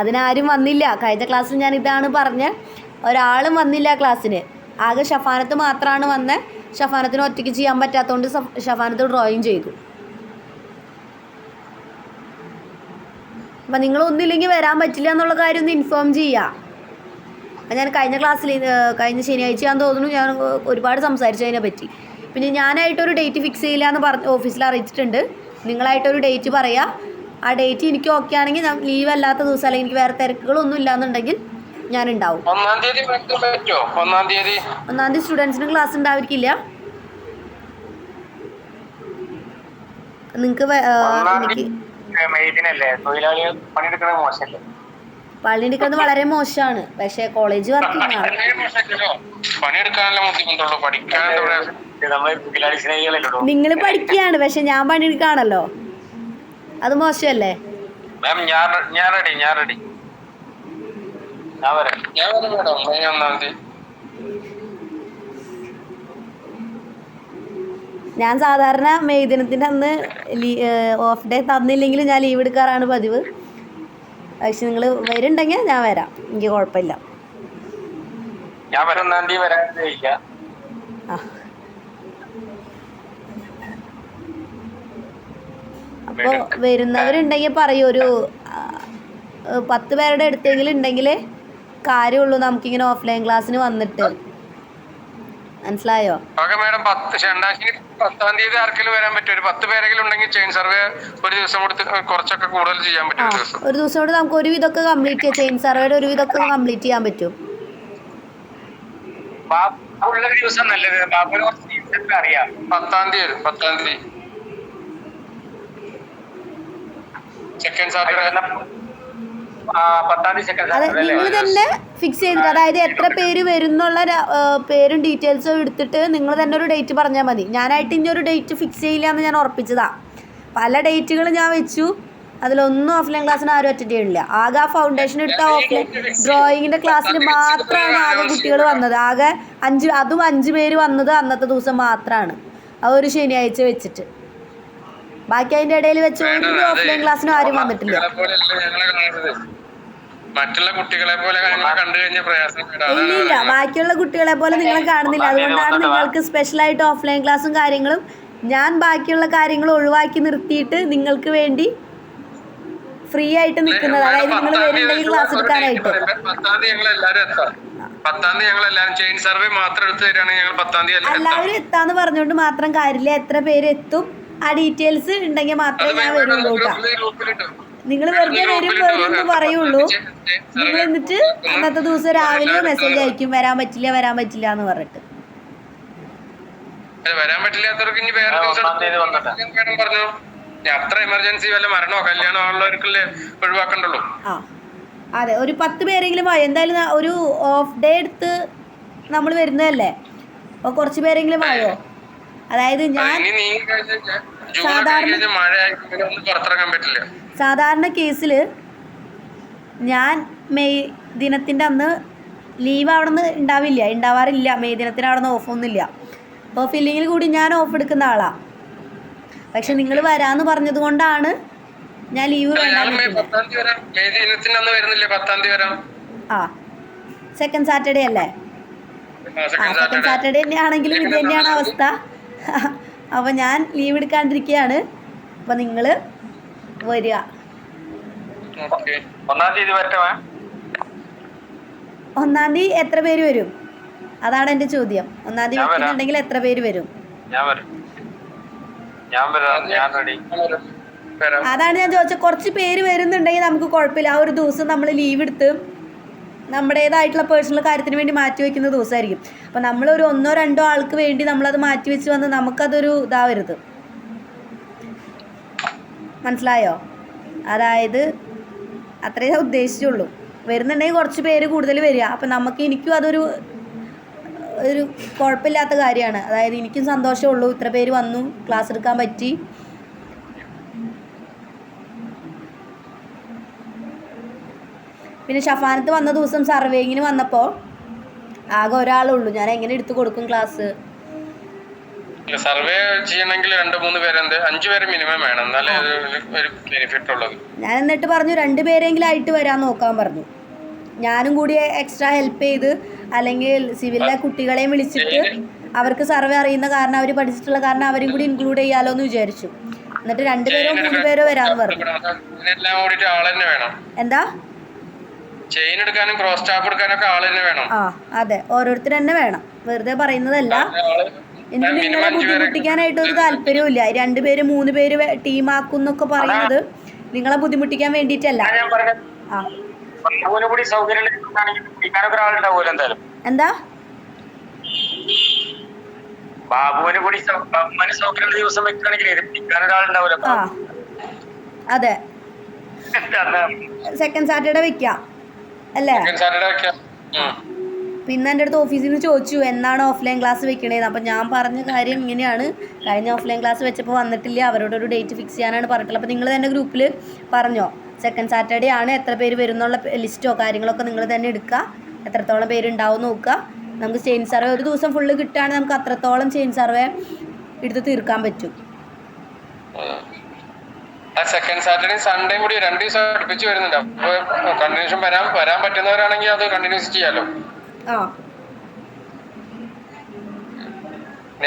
അതിനാരും വന്നില്ല. കഴിഞ്ഞ ക്ലാസ്സിൽ ഞാൻ ഇതാണ് പറഞ്ഞ, ഒരാളും വന്നില്ല ക്ലാസ്സിന്. ആകെ ഷഫാനത്ത് മാത്രമാണ് വന്നത്. ഷഫാനത്തിന് ഒറ്റയ്ക്ക് ചെയ്യാൻ പറ്റാത്തതുകൊണ്ട് ഷഫാനത്ത് ഡ്രോയിങ് ചെയ്തു. അപ്പം നിങ്ങളൊന്നുമില്ലെങ്കിൽ വരാൻ പറ്റില്ല എന്നുള്ള കാര്യം ഒന്ന് ഇൻഫോം ചെയ്യുക. ഞാൻ കഴിഞ്ഞ ക്ലാസ്സിൽ കഴിഞ്ഞ ശനിയാഴ്ച ഞാൻ തോന്നുന്നു ഞാൻ ഒരുപാട് സംസാരിച്ചു അതിനെ പറ്റി. പിന്നെ ഞാനായിട്ടൊരു ഡേറ്റ് ഫിക്സ് ചെയ്യില്ല എന്ന് പറഞ്ഞ് ഓഫീസിൽ അറിയിച്ചിട്ടുണ്ട്. നിങ്ങളായിട്ടൊരു ഡേറ്റ് പറയുക. ആ ഡേറ്റ് എനിക്ക് ഓക്കെ ആണെങ്കിൽ ഞാൻ ലീവ് അല്ലാത്ത ദിവസം അല്ലെങ്കിൽ എനിക്ക് വേറെ തിരക്കുകളൊന്നും ഇല്ലാന്നുണ്ടെങ്കിൽ ഞാൻ ഉണ്ടാവും. 1-ാം തീയതി 1-ാം തീയതി സ്റ്റുഡൻസിന് ക്ലാസ് ഉണ്ടായിരിക്കില്ല. നിങ്ങൾക്ക് പണിയെടുക്കുന്നത് വളരെ മോശമാണ്, പക്ഷേ കോളേജ് വർക്കിംഗ് ആണ്. നിങ്ങൾ പഠിക്കുകയാണ്, പക്ഷെ ഞാൻ പണിയെടുക്കുകയാണല്ലോ, അത് മോശമല്ലേ? ഞാൻ സാധാരണ മെയ് ദിനത്തിൻ്റെ അന്ന് ഓഫ് ഡേ തന്നില്ലെങ്കിലും ഞാൻ ലീവ് എടുക്കാറാണ് പതിവ്. പക്ഷെ നിങ്ങൾ വരുന്നുണ്ടെങ്കിൽ ഞാൻ വരാം, എനിക്ക് കുഴപ്പമില്ല. അപ്പോൾ വരുന്നവരുണ്ടെങ്കിൽ പറയൂ, ഒരു 10 പേരുടെ അടുത്തെങ്കിലും ഉണ്ടെങ്കിൽ കാര്യമുള്ളൂ നമുക്കിങ്ങനെ ഓഫ്ലൈൻ ക്ലാസ്സിന് വന്നിട്ട്. മനസ്സിലായോ? മാഡം 10-ാം തീയതി ആർക്കെങ്കിലും വരാൻ പറ്റും? ഒരു 10 പേരെങ്കിലും ഉണ്ടെങ്കിൽ ചെയിൻ സർവേ ഒരു ദിവസം കൂടി കുറച്ചൊക്കെ കൂടുതൽ ചെയ്യാൻ പറ്റും. ഒരു ദിവസം കൂടി നമുക്ക് ഒരു വിധമൊക്കെ കംപ്ലീറ്റ് ചെയ്യാം. ചെയിൻ സർവേയുടെ ഒരു വിധമൊക്കെ കംപ്ലീറ്റ് ചെയ്യാൻ പറ്റും. ദിവസം നല്ലത് 10-ാം തീയതി സെക്കൻഡ് സാറ്റർഡേ. അതെ, നിങ്ങൾ തന്നെ ഫിക്സ് ചെയ്തിട്ട്, അതായത് എത്ര പേര് വരുന്നുള്ള പേരും ഡീറ്റെയിൽസും എടുത്തിട്ട് നിങ്ങൾ തന്നെ ഒരു ഡേറ്റ് പറഞ്ഞാൽ മതി. ഞാനായിട്ട് ഇനി ഒരു ഡേറ്റ് ഫിക്സ് ചെയ്യില്ല എന്ന് ഞാൻ ഉറപ്പിച്ചതാ. പല ഡേറ്റുകൾ ഞാൻ വെച്ചു, അതിലൊന്നും ഓഫ്ലൈൻ ക്ലാസ്സിന് ആരും അറ്റൻഡ് ചെയ്യണില്ല. ആകെ ആ ഫൗണ്ടേഷൻ എടുത്ത ഓഫ്ലൈൻ ഡ്രോയിങ്ങിൻ്റെ ക്ലാസ്സിൽ മാത്രമാണ് ആകെ കുട്ടികൾ വന്നത്. ആകെ 5 പേര് വന്നത് അന്നത്തെ ദിവസം മാത്രമാണ്, ആ ഒരു ശനിയാഴ്ച വെച്ചിട്ട്. ബാക്കി അതിൻ്റെ ഇടയിൽ വെച്ച് ഒരു ഓഫ്ലൈൻ ക്ലാസ്സിനും ആരും വന്നിട്ടില്ല. മറ്റുള്ള കുട്ടികളെ പോലെ കണ്ടു കഴിഞ്ഞാൽ പ്രയാസം. ഇല്ല, ബാക്കിയുള്ള കുട്ടികളെ പോലെ നിങ്ങളെ കാണുന്നില്ല. അതുകൊണ്ടാണ് നിങ്ങൾക്ക് സ്പെഷ്യലായിട്ട് ഓഫ്ലൈൻ ക്ലാസ്സും കാര്യങ്ങളും ഞാൻ ബാക്കിയുള്ള കാര്യങ്ങൾ ഒഴിവാക്കി നിർത്തിയിട്ട് നിങ്ങൾക്ക് വേണ്ടി ഫ്രീ ആയിട്ട് നിൽക്കുന്നത്. അതായത് നിങ്ങൾ വരുന്നുണ്ടെങ്കിൽ ക്ലാസ് എടുക്കാനായിട്ട്. 10-ാം തീയതി ഞങ്ങൾ എല്ലാവരും എത്താം. 10-ാം തീയതി ഞങ്ങൾ എല്ലാവരും ചെയിൻ സർവേ മാത്രം എടുത്ത് തരാണെങ്കിൽ ഞങ്ങൾ 10-ാം തീയതി എല്ലാവരും എത്താന്ന് പറഞ്ഞുകൊണ്ട് മാത്രം കാര്യമില്ല. എത്ര പേര് എത്തും ആ ഡീറ്റെയിൽസ് ഉണ്ടെങ്കിൽ മാത്രമേ ഞാൻ വരുള്ളൂ. നിങ്ങൾ വെറുതെ വരുമെന്ന് പറയുള്ളൂ. നിങ്ങൾ എന്നിട്ട് അന്നത്തെ ദിവസം രാവിലെ മെസ്സേജ് അയക്കും വരാൻ പറ്റില്ല എന്ന് പറഞ്ഞിട്ട്. വരാൻ പറ്റില്ലാത്തവർക്ക് ഇനി വേറെ ദിവസം പറഞ്ഞു. അത്ര എമർജൻസി വല്ല മരണോ കല്യാണോ ഉള്ളവർക്കല്ലേ ഒഴിവാക്കണ്ടുള്ളൂ. അതെ, ഒരു 10 പേരെങ്കിലും വായോ. എന്തായാലും ഒരു ഓഫ് ഡേ എടുത്ത് നമ്മൾ വരുന്നതല്ലേ, അപ്പോൾ കുറച്ച് പേരെങ്കിലും വായോ. അതായത് ഞാൻ സാധാരണ കേസിൽ ഞാൻ മെയ് ദിനത്തിൻ്റെ അന്ന് ലീവ് അവിടെ നിന്ന് ഉണ്ടാവാറില്ല. മെയ് ദിനത്തിന് അവിടെ നിന്ന് ഓഫൊന്നുമില്ല. അപ്പോൾ ഫില്ലിങ്ങിൽ കൂടി ഞാൻ ഓഫ് എടുക്കുന്ന ആളാണ്. പക്ഷെ നിങ്ങൾ വരാമെന്ന് പറഞ്ഞത് കൊണ്ടാണ് ഞാൻ ലീവ് ആ സെക്കൻഡ് സാറ്റർഡേ അല്ലേ. സെക്കൻഡ് സാറ്റർഡേ തന്നെ ആണെങ്കിലും ഇത് തന്നെയാണ് അവസ്ഥ. അപ്പോൾ ഞാൻ ലീവ് എടുക്കാണ്ടിരിക്കുകയാണ്. അപ്പോൾ നിങ്ങൾ വരിക. 1-ാം തീയതി എത്ര പേര് വരും? അതാണ് എൻ്റെ ചോദ്യം. 1-ാം തീയതി വെക്കുന്നുണ്ടെങ്കിൽ എത്ര പേര് വരും? അതാണ് ഞാൻ ചോദിച്ചത്. കുറച്ച് പേര് വരുന്നുണ്ടെങ്കിൽ നമുക്ക് കുഴപ്പമില്ല. ആ ഒരു ദിവസം നമ്മൾ ലീവ് എടുത്ത് നമ്മുടേതായിട്ടുള്ള പേഴ്സണൽ കാര്യത്തിന് വേണ്ടി മാറ്റി വയ്ക്കുന്ന ദിവസമായിരിക്കും. അപ്പോൾ നമ്മളൊരു 1-2 ആൾക്ക് വേണ്ടി നമ്മളത് മാറ്റി വെച്ച് വന്ന് നമുക്കതൊരു ഇതാവരുത്. മനസ്സിലായോ? അതായത് അത്രേ ഞാൻ ഉദ്ദേശിച്ചുള്ളൂ. വരുന്നുണ്ടെങ്കിൽ കുറച്ച് പേര് കൂടുതൽ വരിക. അപ്പം എനിക്കും അതൊരു കുഴപ്പമില്ലാത്ത കാര്യമാണ്. അതായത് എനിക്കും സന്തോഷമുള്ളൂ, ഇത്ര പേര് വന്നു, ക്ലാസ് എടുക്കാൻ പറ്റി. പിന്നെ ഷഫാനത്ത് വന്ന ദിവസം സർവേയിങ്ങിന് വന്നപ്പോൾ ആകെ ഒരാളുള്ളൂ. ഞാൻ എങ്ങനെ എടുത്തു കൊടുക്കും ക്ലാസ്? സർവേ ചെയ്യണമെങ്കിൽ 2-3 പേര്, 5 പേര് മിനിമം വേണം, എന്നാലേ ഒരു ബെനിഫിറ്റ് ഉള്ളത്. ഞാൻ എന്നിട്ട് പറഞ്ഞു 2 പേരെങ്കിലും ആയിട്ട് വരാൻ നോക്കാൻ പറഞ്ഞു. ഞാനും കൂടി എക്സ്ട്രാ ഹെൽപ്പ് ചെയ്ത്, അല്ലെങ്കിൽ സിവിലിലെ കുട്ടികളെയും വിളിച്ചിട്ട് അവർക്ക് സർവേ അറിയുന്ന കാരണം, അവർ പഠിച്ചിട്ടുള്ള കാരണം അവരും കൂടി ഇൻക്ലൂഡ് ചെയ്യാലോ എന്ന് വിചാരിച്ചു. എന്നിട്ട് 2 പേരോ 3 പേരോ വരാന്ന് പറഞ്ഞു. എന്താ ചെയിൻ എടുക്കാനും ക്രോസ് സ്റ്റാഫ് എടുക്കാനൊക്കെ ആൾ തന്നെ വേണം. ആ അതെ, ഓരോരുത്തർ തന്നെ വേണം, വെറുതെ പറയുന്നതല്ല. എനിക്ക് നിങ്ങളെ ബുദ്ധിമുട്ടിക്കാനായിട്ട് ഒരു താല്പര്യവും ഇല്ല. 2 പേര് 3 പേര് ടീമാക്കും എന്നൊക്കെ പറയുന്നത് നിങ്ങളെ ബുദ്ധിമുട്ടിക്കാൻ വേണ്ടിയിട്ടല്ല. ആ എന്താ ബാബുവിനെ കൂടി ദിവസം ആ അതെ, സെക്കൻഡ് സാറ്റർഡേ വെക്കാം അല്ലേ? പിന്നെ എൻ്റെ അടുത്ത് ഓഫീസിൽ നിന്ന് ചോദിച്ചു എന്നാണ് ഓഫ്ലൈൻ ക്ലാസ് വെക്കണേന്ന്. അപ്പം ഞാൻ പറഞ്ഞ കാര്യം ഇങ്ങനെയാണ്, കഴിഞ്ഞ ഓഫ്ലൈൻ ക്ലാസ് വെച്ചപ്പോൾ വന്നിട്ടില്ല, അവരോടൊരു ഡേറ്റ് ഫിക്സ് ചെയ്യാനാണ് പറഞ്ഞിട്ടുള്ളത്. അപ്പോൾ നിങ്ങൾ തന്നെ ഗ്രൂപ്പിൽ പറഞ്ഞോ സെക്കൻഡ് സാറ്റർഡേ ആണ്, എത്ര പേര് വരുന്നുള്ള ലിസ്റ്റോ കാര്യങ്ങളൊക്കെ നിങ്ങൾ തന്നെ എടുക്കുക, എത്രത്തോളം പേരുണ്ടാവും നോക്കുക. നമുക്ക് ചെയിൻ സർവേ ഒരു ദിവസം ഫുള്ള് കിട്ടുകയാണെങ്കിൽ നമുക്ക് അത്രത്തോളം ചെയിൻ സർവേ എടുത്ത് തീർക്കാൻ പറ്റും. സെക്കൻഡ് സാറ്റർഡേ സൺഡേ കൂടി 2 ദിവസം അടുപ്പിച്ച് വരുന്നുണ്ട്. അപ്പോൾ കണ്ടിന്യൂഷൻ വരാൻ പറ്റുന്നവരാണെങ്കിൽ അത് കണ്ടിന്യൂസ് ചെയ്യാലോ. ആ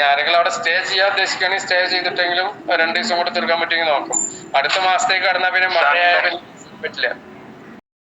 ആരെങ്കിലും അവിടെ സ്റ്റേ ചെയ്യാൻ ഉദ്ദേശിക്കുകയാണെങ്കിൽ സ്റ്റേ ചെയ്തിട്ടെങ്കിലും 2 ദിവസം കൂടെ തീർക്കാൻ പറ്റുമെങ്കിൽ നോക്കും. അടുത്ത മാസത്തേക്ക് കടന്നാൽ പിന്നെ മഴയായാലും പറ്റില്ല.